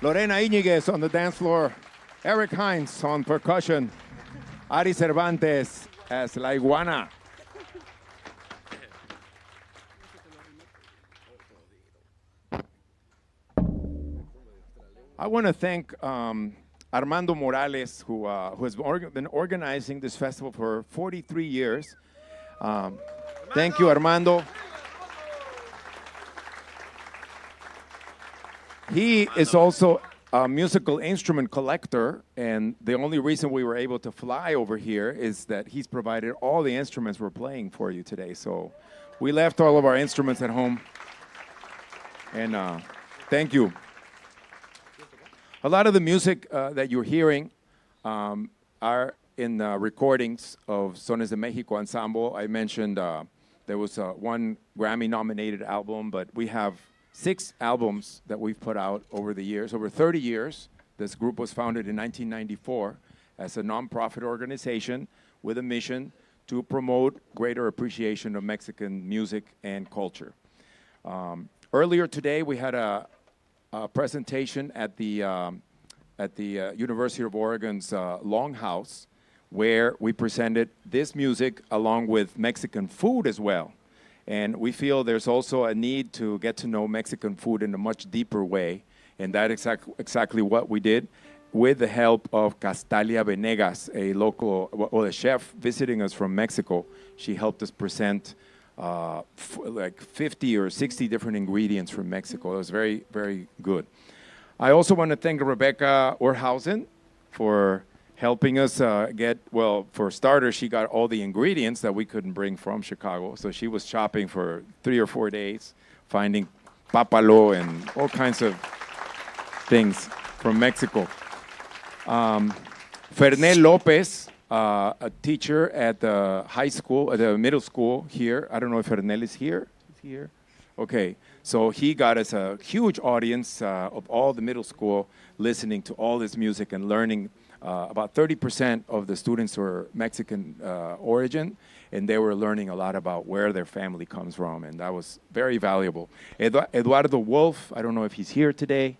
Lorena Íñiguez on the dance floor. Eric Hines on percussion. Ari Cervantes as La Iguana. I want to thank Armando Morales, who has been organizing this festival for 43 years. Thank you, Armando. He is also a musical instrument collector, and the only reason we were able to fly over here is that he's provided all the instruments we're playing for you today. So we left all of our instruments at home, and thank you. A lot of the music that you're hearing are in recordings of Sones de Mexico Ensemble. I mentioned there was one Grammy-nominated album, but we have 6 albums that we've put out over the years, over 30 years. This group was founded in 1994 as a nonprofit organization with a mission to promote greater appreciation of Mexican music and culture. Earlier today, we had a presentation at the University of Oregon's Longhouse, where we presented this music along with Mexican food as well. And we feel there's also a need to get to know Mexican food in a much deeper way, and that is exactly what we did with the help of Castalia Venegas, a local, or a chef visiting us from Mexico. She helped us present like 50 or 60 different ingredients from Mexico. It was very, very good. I also want to thank Rebecca Orhausen for helping us for starters, she got all the ingredients that we couldn't bring from Chicago. So she was shopping for 3 or 4 days, finding papalo and all kinds of things from Mexico. Fernel Lopez, a teacher at the high school, at the middle school here. I don't know if Fernel is here. Is he here? Okay, so he got us a huge audience of all the middle school listening to all this music and learning. About 30% of the students were Mexican origin, and they were learning a lot about where their family comes from, and that was very valuable. Eduardo Wolf, I don't know if he's here today,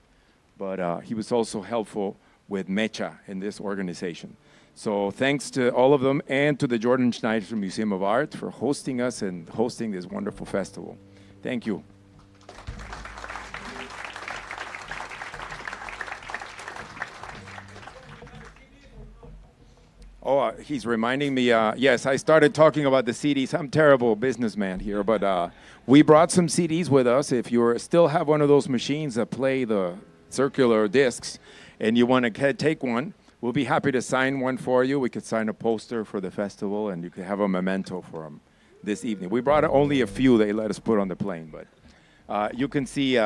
but he was also helpful with Mecha in this organization. So thanks to all of them and to the Jordan Schneider Museum of Art for hosting us and hosting this wonderful festival. Thank you. Oh, he's reminding me, yes, I started talking about the CDs. I'm a terrible businessman here, but we brought some CDs with us. If you still have one of those machines that play the circular discs and you want to take one, we'll be happy to sign one for you. We could sign a poster for the festival, and you could have a memento for them this evening. We brought only a few they let us put on the plane, but you can see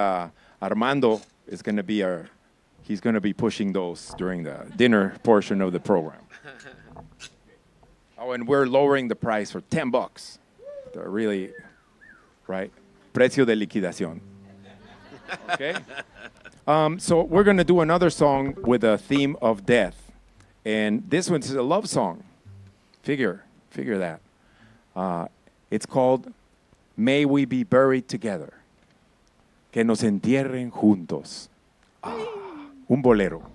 Armando is going to be he's going to be pushing those during the dinner portion of the program. Oh, and we're lowering the price for $10. They're really, right? Precio de liquidación. Okay? So we're going to do another song with a theme of death. And this one's a love song. Figure that. It's called May We Be Buried Together. Que nos entierren juntos. Un bolero.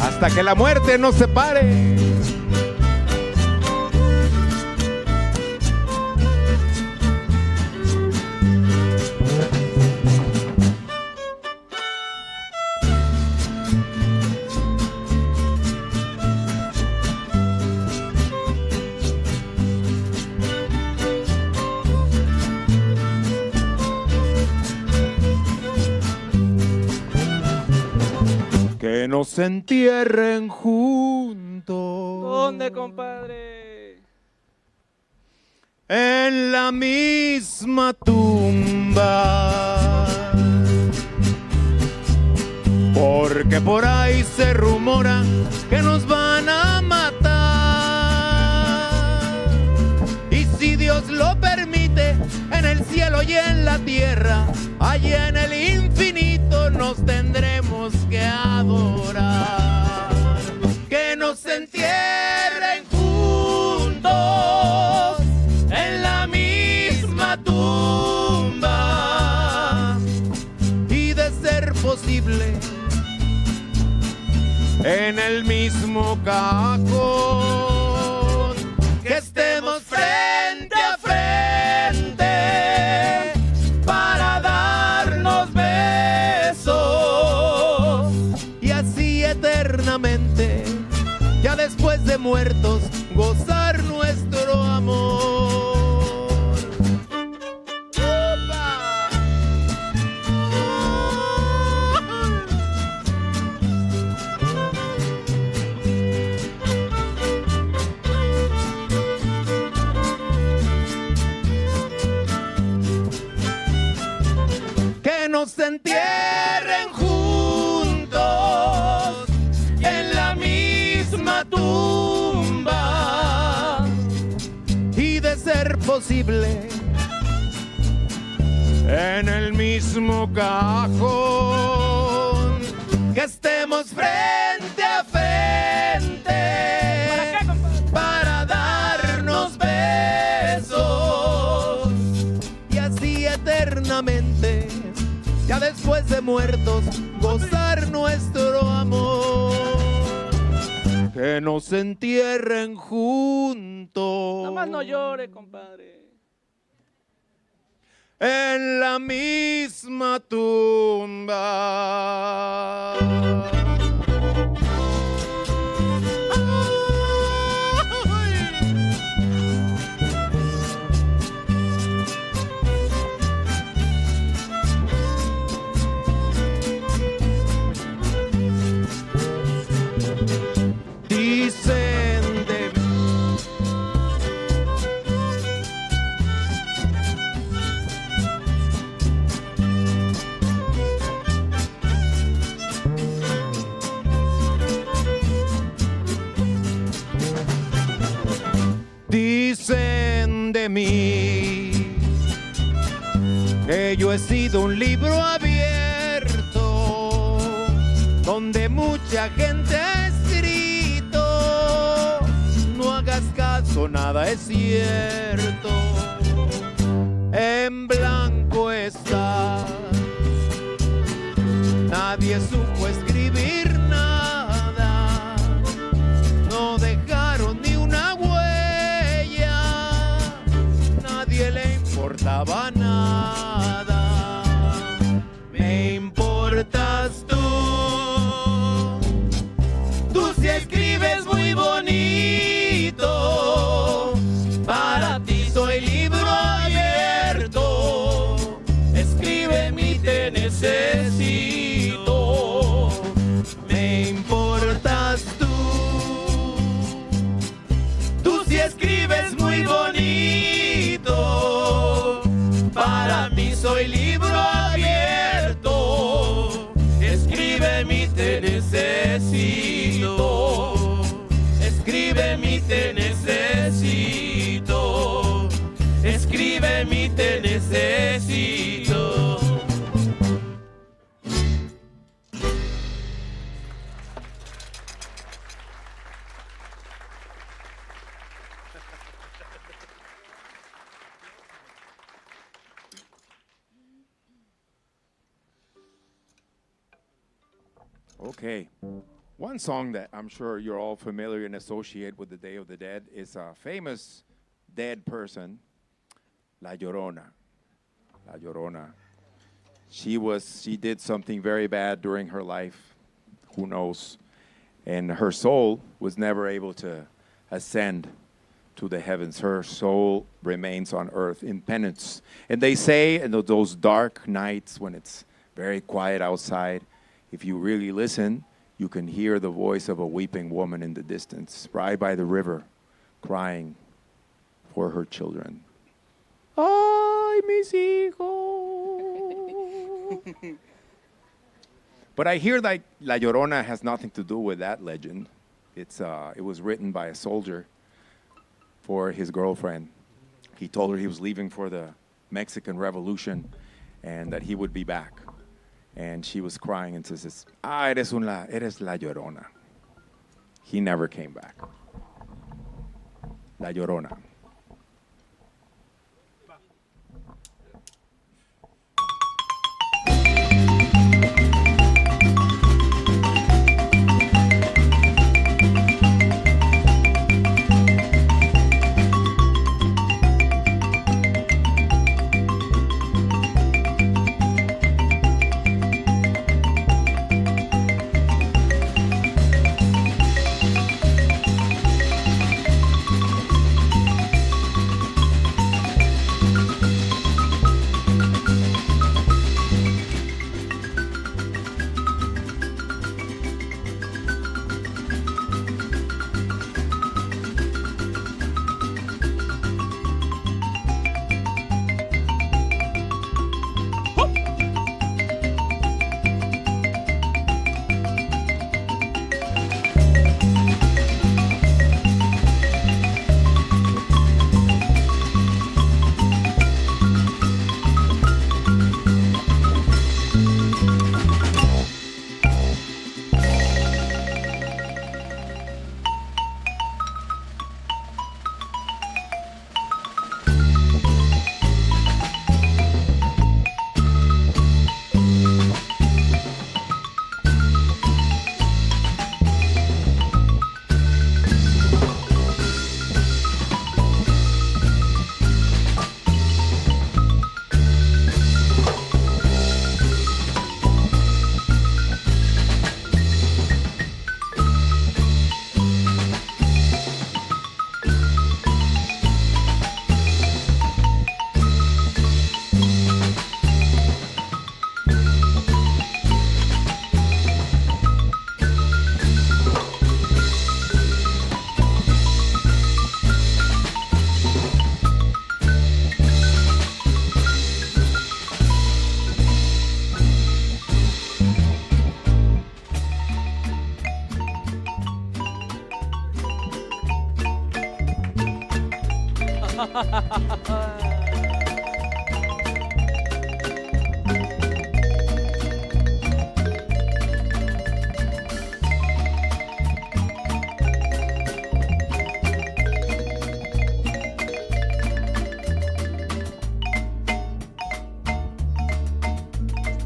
Hasta que la muerte nos separe. Que nos entierren juntos. ¿Dónde, compadre? En la misma tumba. Porque por ahí se rumora que nos van a matar. Y si Dios lo permite, en el cielo y en la tierra, allá en el infinito nos tendremos que adorar. Que nos entierren juntos en la misma tumba. en el mismo cajón, que estemos frente a frente para darnos besos y así eternamente, ya después de muertos, gozar nuestro amor. ¡Opa! Que nos entierren juntos en la misma tumba y de ser posible en el mismo cajón, que estemos frente a frente para darnos besos y así eternamente, ya después de muertos, gozar nuestro amor. Que nos entierren juntos. Nada más no llore, compadre. En la misma tumba. Dicen de mí. Dicen de mí que yo he sido un libro abierto donde mucha gente ha escrito. No hagas caso, nada es cierto. En blanco está. Nadie supo escribir nada. No dejaron ni una huella. Nadie le importaba nada. Me importas tú. Tú sí escribes muy bonito. Para ti soy libro abierto. Escríbeme y te necesito. Me importas tú. Tú sí escribes muy bonito. Para mí soy libro abierto. Escríbeme y te necesito. Escríbeme y te necesito. Escríbeme y te necesito. Okay. One song that I'm sure you're all familiar and associate with the Day of the Dead is a famous dead person, La Llorona. La Llorona. She did something very bad during her life. Who knows? And her soul was never able to ascend to the heavens. Her soul remains on earth in penance. And they say in those dark nights when it's very quiet outside, if you really listen, you can hear the voice of a weeping woman in the distance, right by the river, crying for her children. Ay, mis hijos. But I hear like La Llorona has nothing to do with that legend. It was written by a soldier for his girlfriend. He told her he was leaving for the Mexican Revolution and that he would be back. And she was crying and says, eres la Llorona. He never came back. La Llorona.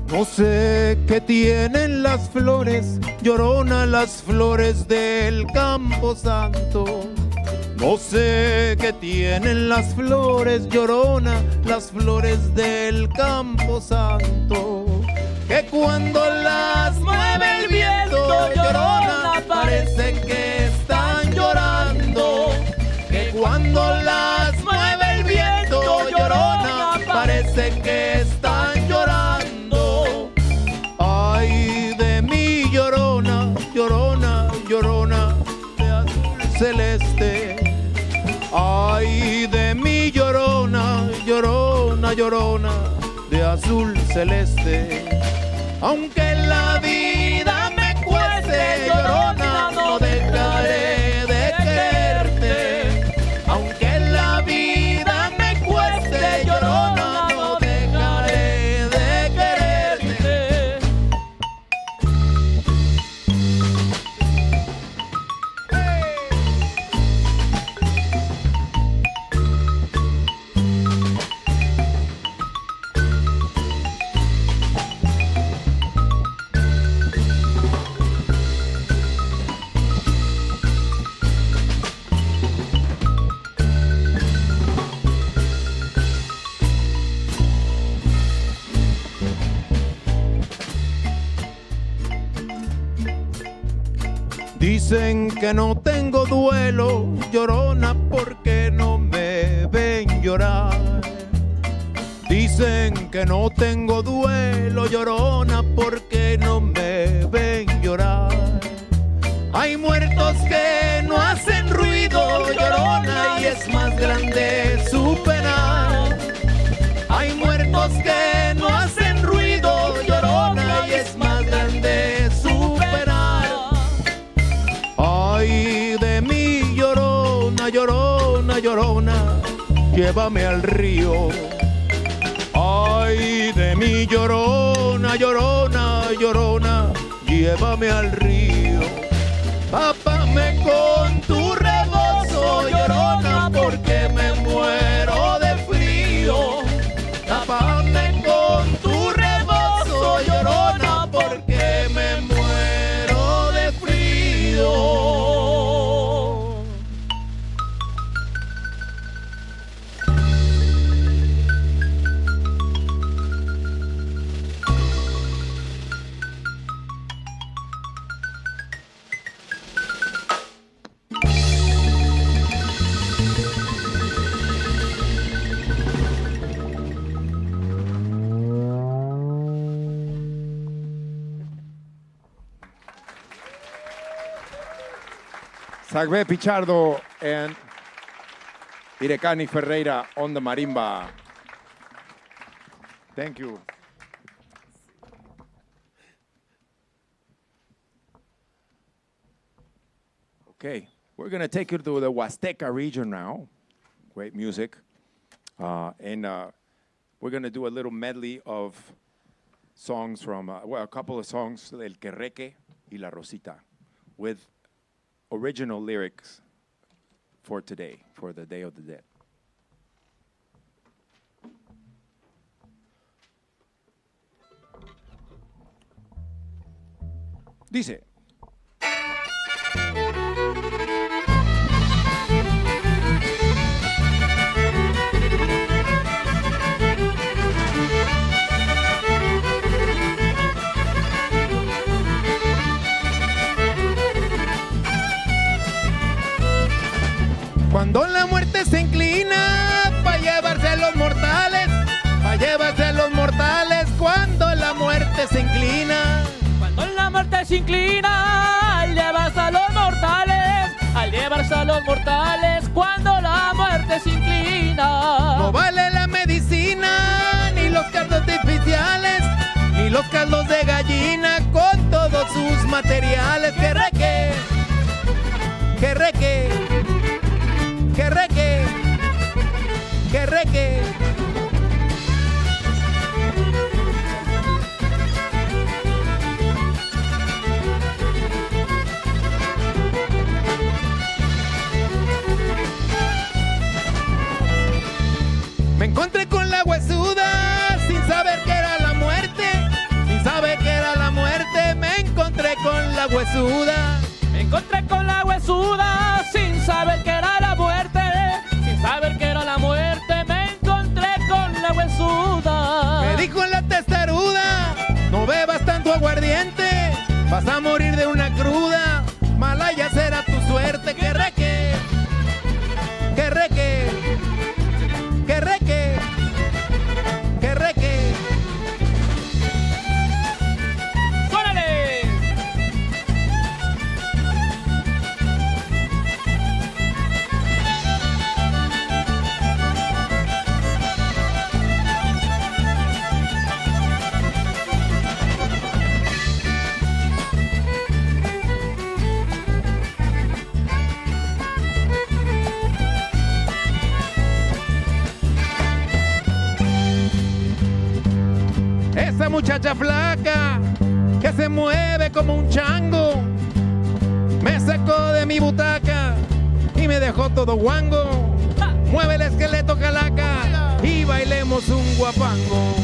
No sé qué tienen las flores, Llorona, las flores del Campo Santo. No sé qué tienen las flores, Llorona, las flores del Campo Santo. Que cuando las mueve el viento, Llorona, parece que están llorando. Que cuando las mueve el viento, Llorona, parece que están llorando. Ay de mí, Llorona, Llorona, Llorona de azul celeste. Ay de mí, Llorona, Llorona, Llorona de azul celeste. Aunque la vida me cueste, Llorona, no dejaré de quererte. Aunque la vida me cueste, Llorona, no dejaré de quererte. Dicen que no tengo duelo, Llorona, porque no me ven llorar. Dicen que no tengo duelo, Llorona, porque no me ven llorar. Hay muertos que no hacen ruido, Llorona, y es más grande su pena. Hay muertos que no hacen ruido, Llorona, y es más grande su pena. Ay de mí, Llorona, Llorona, Llorona, llévame al río. Ay de mí, Llorona, Llorona, Llorona, llévame al río. Tápame con tu rebozo, Llorona, porque me muero de frío. Tápame con tu rebozo, Llorona, porque me muero de frío. Sagbe Pichardo and Irecani Ferreira on the marimba. Thank you. Okay, we're going to take you to the Huasteca region now. Great music. And we're going to do a little medley of songs from, well, a couple of songs, El Querreque y La Rosita, with original lyrics for today, for the Day of the Dead. Dice. Cuando la muerte se inclina pa' llevarse a los mortales, pa' llevarse a los mortales, cuando la muerte se inclina. Cuando la muerte se inclina al llevarse a los mortales, al llevarse a los mortales, cuando la muerte se inclina. No vale la medicina, ni los caldos artificiales, ni los caldos de gallina con todos sus materiales. Que reque, que reque, que reque, la huesuda. Me encontré con la huesuda sin saber que era la muerte. Sin saber que era la muerte, me encontré con la huesuda. Me dijo la testaruda, no bebas tanto aguardiente, vas a morir de una cruda. Malaya será tu suerte, que reque, que reque, que reque, que reque. ¡Suénale! Esa muchacha flaca que se mueve como un chango me sacó de mi butaca y me dejó todo guango. Mueve el esqueleto calaca y bailemos un guapango.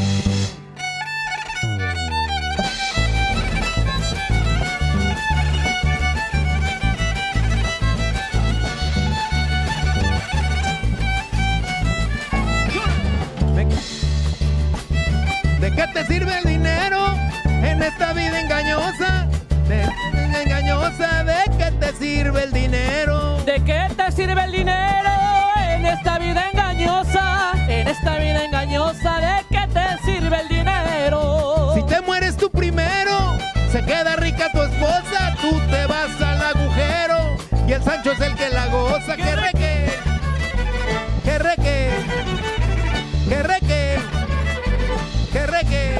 ¿De qué te sirve el dinero en esta vida engañosa? Engañosa, ¿de qué te sirve el dinero? ¿De qué te sirve el dinero en esta vida engañosa? En esta vida engañosa, ¿de qué te sirve el dinero? Si te mueres tú primero, se queda rica tu esposa, tú te vas al agujero y el Sancho es el que la goza. Que reque, que reque, que reque, que reque.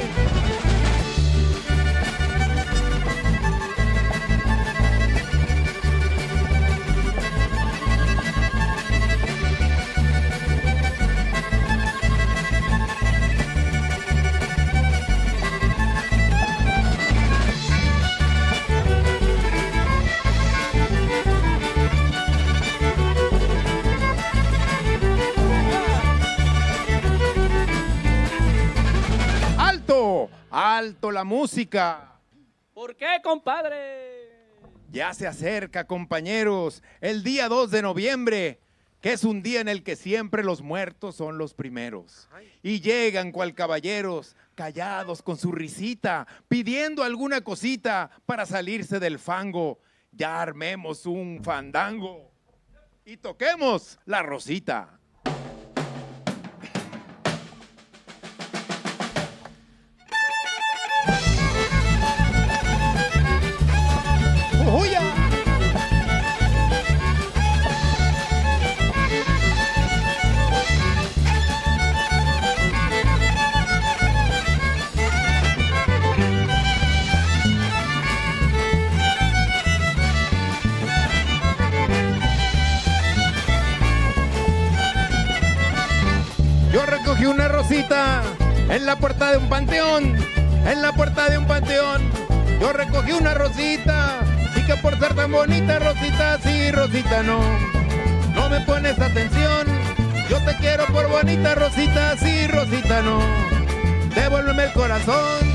Alto la música. ¿Por qué, compadre? Ya se acerca, compañeros, el día 2 de noviembre, que es un día en el que siempre los muertos son los primeros. Y llegan cual caballeros, callados con su risita, pidiendo alguna cosita para salirse del fango. Ya armemos un fandango y toquemos la rosita. ¡Uya! Yo recogí una rosita en la puerta de un panteón, en la puerta de un panteón. Yo recogí una rosita y que por ser tan bonita, rosita sí, rosita no. No me pones atención, yo te quiero por bonita, rosita sí, rosita no. Devuélveme el corazón.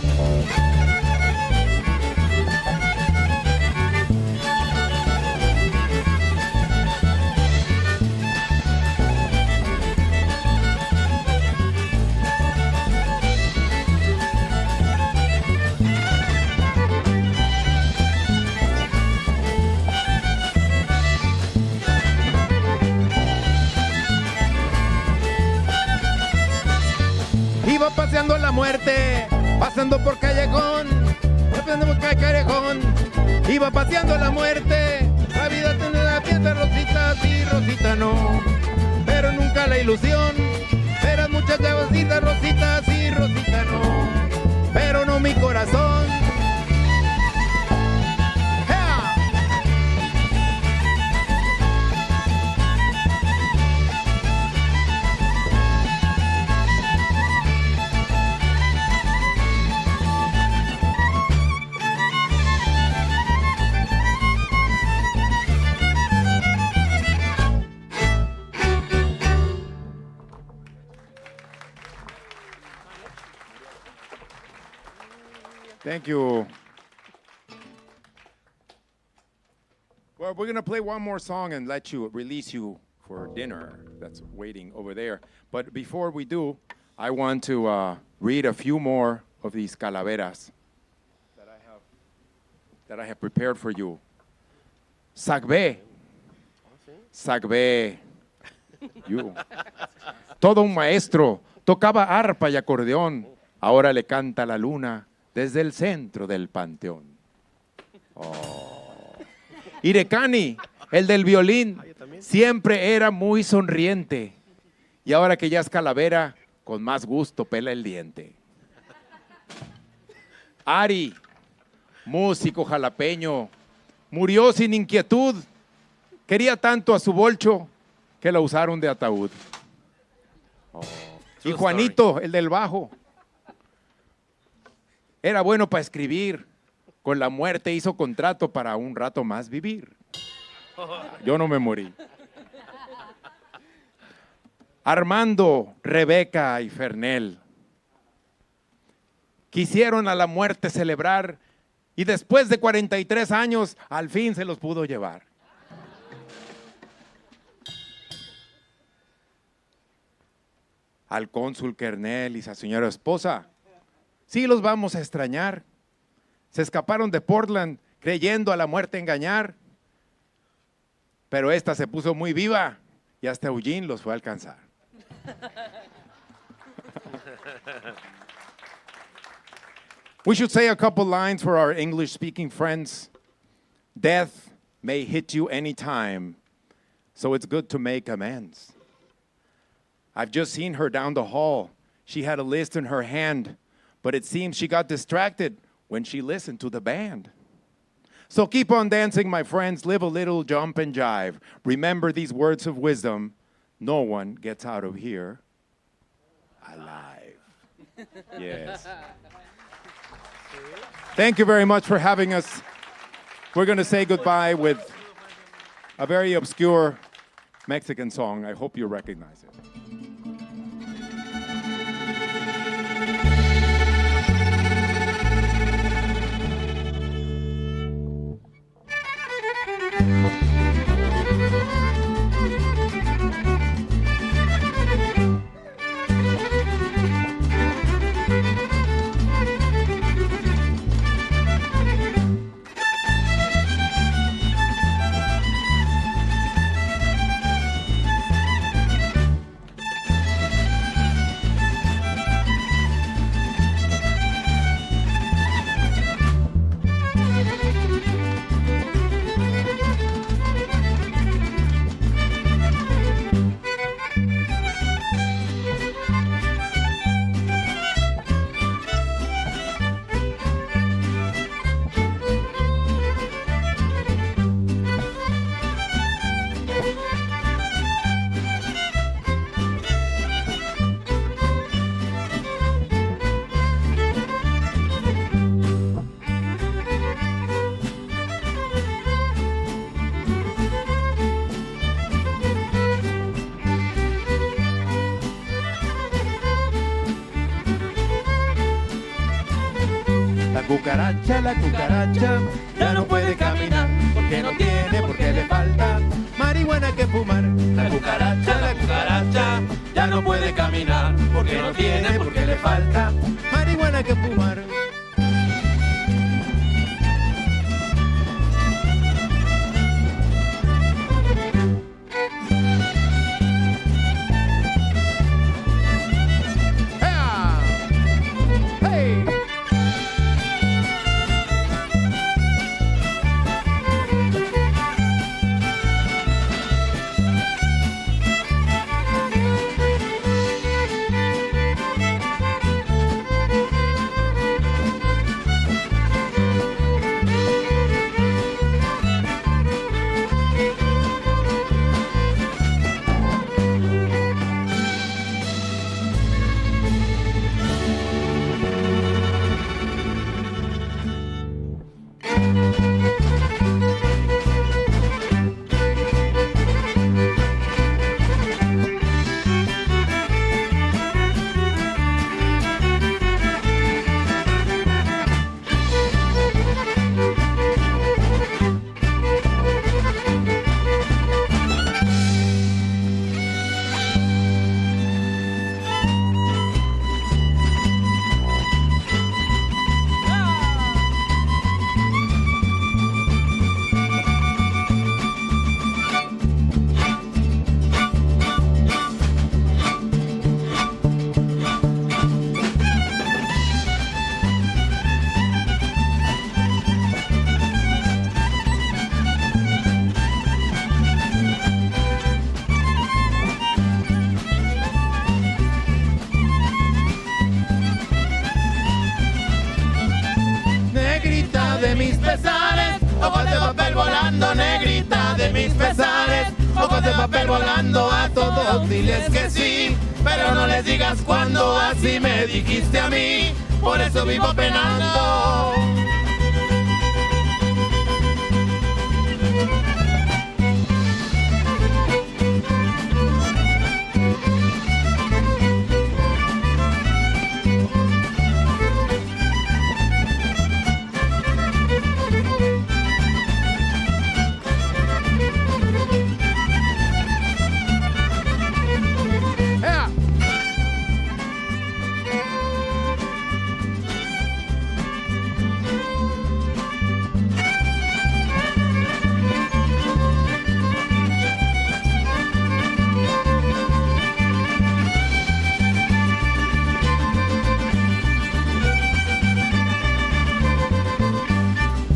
Iba paseando la muerte, pasando por callejón, pasando por callejón. Iba paseando la muerte, la vida tiene la fiesta, rosita sí, rosita no. Pero nunca la ilusión, eran muchas chavositas, rosita sí, rosita no. Pero no mi corazón. ¡Ea! Thank you. Well, we're going to play one more song and release you for dinner. That's waiting over there. But before we do, I want to read a few more of these calaveras that I have prepared for you. Sagbe. Sagbe. You. Todo un maestro. Tocaba arpa y acordeón. Ahora le canta la luna desde el centro del panteón. Oh. Irecani, el del violín, siempre era muy sonriente. Y ahora que ya es calavera, con más gusto pela el diente. Ari, músico jalapeño, murió sin inquietud. Quería tanto a su bolcho que la usaron de ataúd. Oh. Y Juanito, el del bajo, era bueno para escribir. Con la muerte hizo contrato para un rato más vivir. Yo no me morí. Armando, Rebeca y Fernel quisieron a la muerte celebrar y después de 43 años al fin se los pudo llevar. Al cónsul Kernel y su señora esposa, sí los vamos a extrañar. Se escaparon de Portland creyendo a la muerte engañar, pero esta se puso muy viva y hasta Eugene los fue a alcanzar. We should say a couple lines for our English-speaking friends. Death may hit you anytime, so it's good to make amends. I've just seen her down the hall. She had a list in her hand, but it seems she got distracted when she listened to the band. So keep on dancing, my friends. Live a little, jump and jive. Remember these words of wisdom. No one gets out of here alive. Yes. Thank you very much for having us. We're going to say goodbye with a very obscure Mexican song. I hope you recognize it. La cucaracha ya no puede caminar porque no tiene, porque le falta marihuana que fumar. La cucaracha ya no puede caminar porque no tiene, porque le falta marihuana que fumar. Ojos de papel volando, negrita de mis pesares. Ojos de papel volando, a todos diles que sí. Pero no les digas cuando así me dijiste a mí. Por eso vivo penando.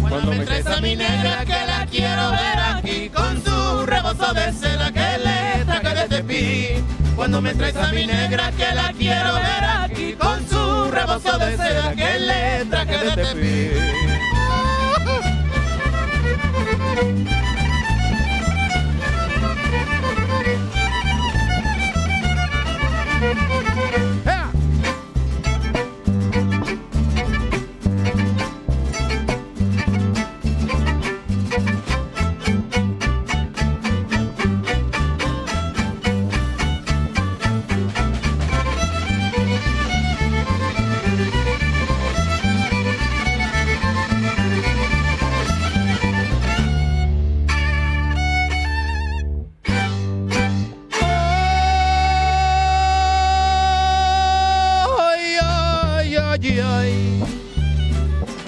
Cuando me traes a mi negra que la quiero ver aquí con su rebozo de seda que le traje de Tepi. Cuando me traes a mi negra que la quiero ver aquí con su rebozo de seda que le traje de Tepi.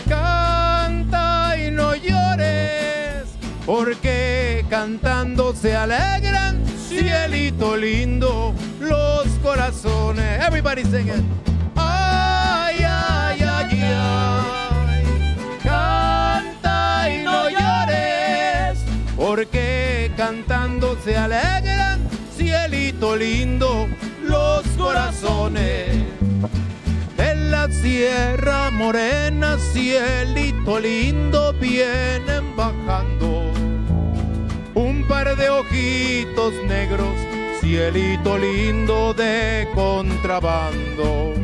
Canta y no llores, porque cantando se alegran, cielito lindo, los corazones. Everybody sing it. Ay, ay, ay, ay. Canta y no llores, porque cantando se alegran, cielito lindo, los corazones. De la Sierra Morena, cielito lindo, vienen bajando un par de ojitos negros, cielito lindo de contrabando.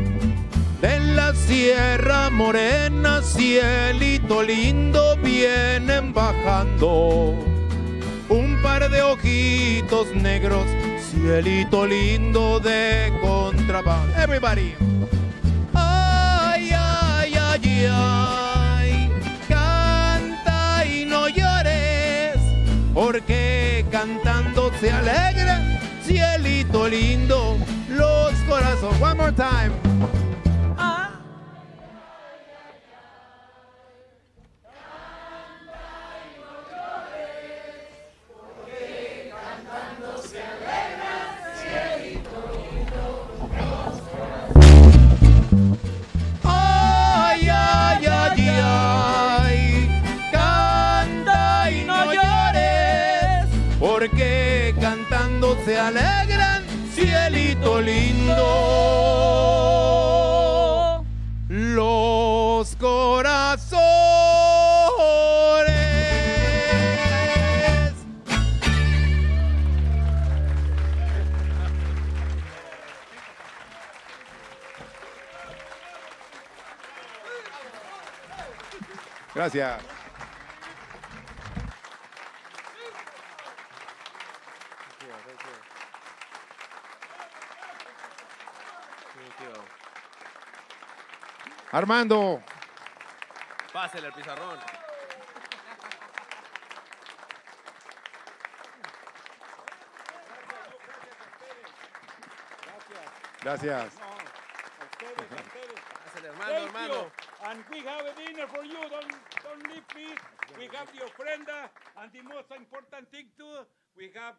De la Sierra Morena, cielito lindo, vienen bajando un par de ojitos negros, cielito lindo de contrabando. Everybody. Ay, ay, ay, ay, canta y no llores, porque cantando se alegra, cielito lindo, los corazones. One more time. Ay, ay, ay, ay, canta y no llores, porque cantando se alegran, cielito lindo, los corazones. Gracias. Armando. Pásele el pizarrón. Gracias. Pásele, hermano. And we have a dinner for you. Don't leave, please. We have the ofrenda, and the most important thing too, we have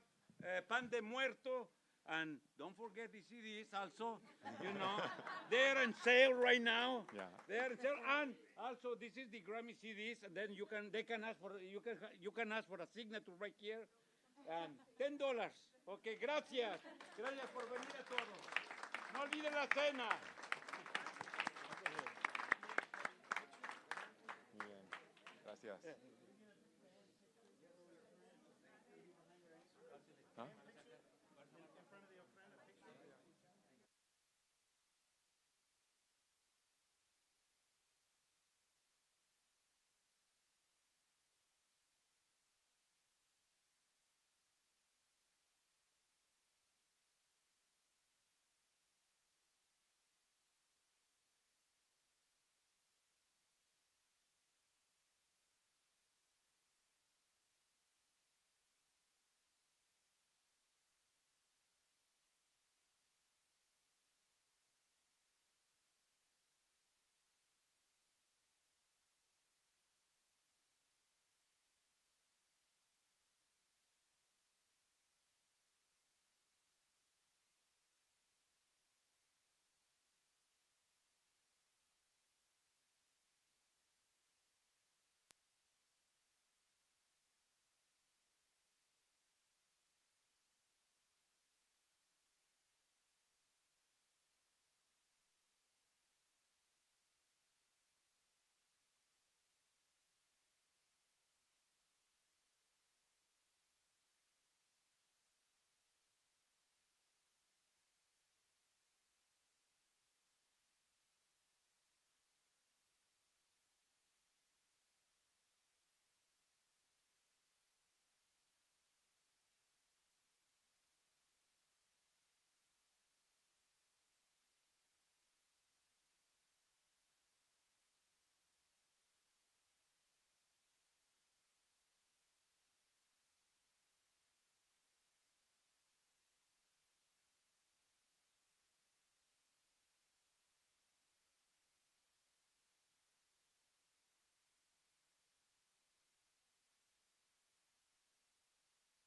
pan de muerto, and don't forget the CDs also. You know, they're on sale right now. Yeah. They're on sale, and also this is the Grammy CDs, and then you can ask for a signature right here, and $10. Okay, gracias. Gracias por venir a todos. No olviden la cena. Muy bien. Gracias.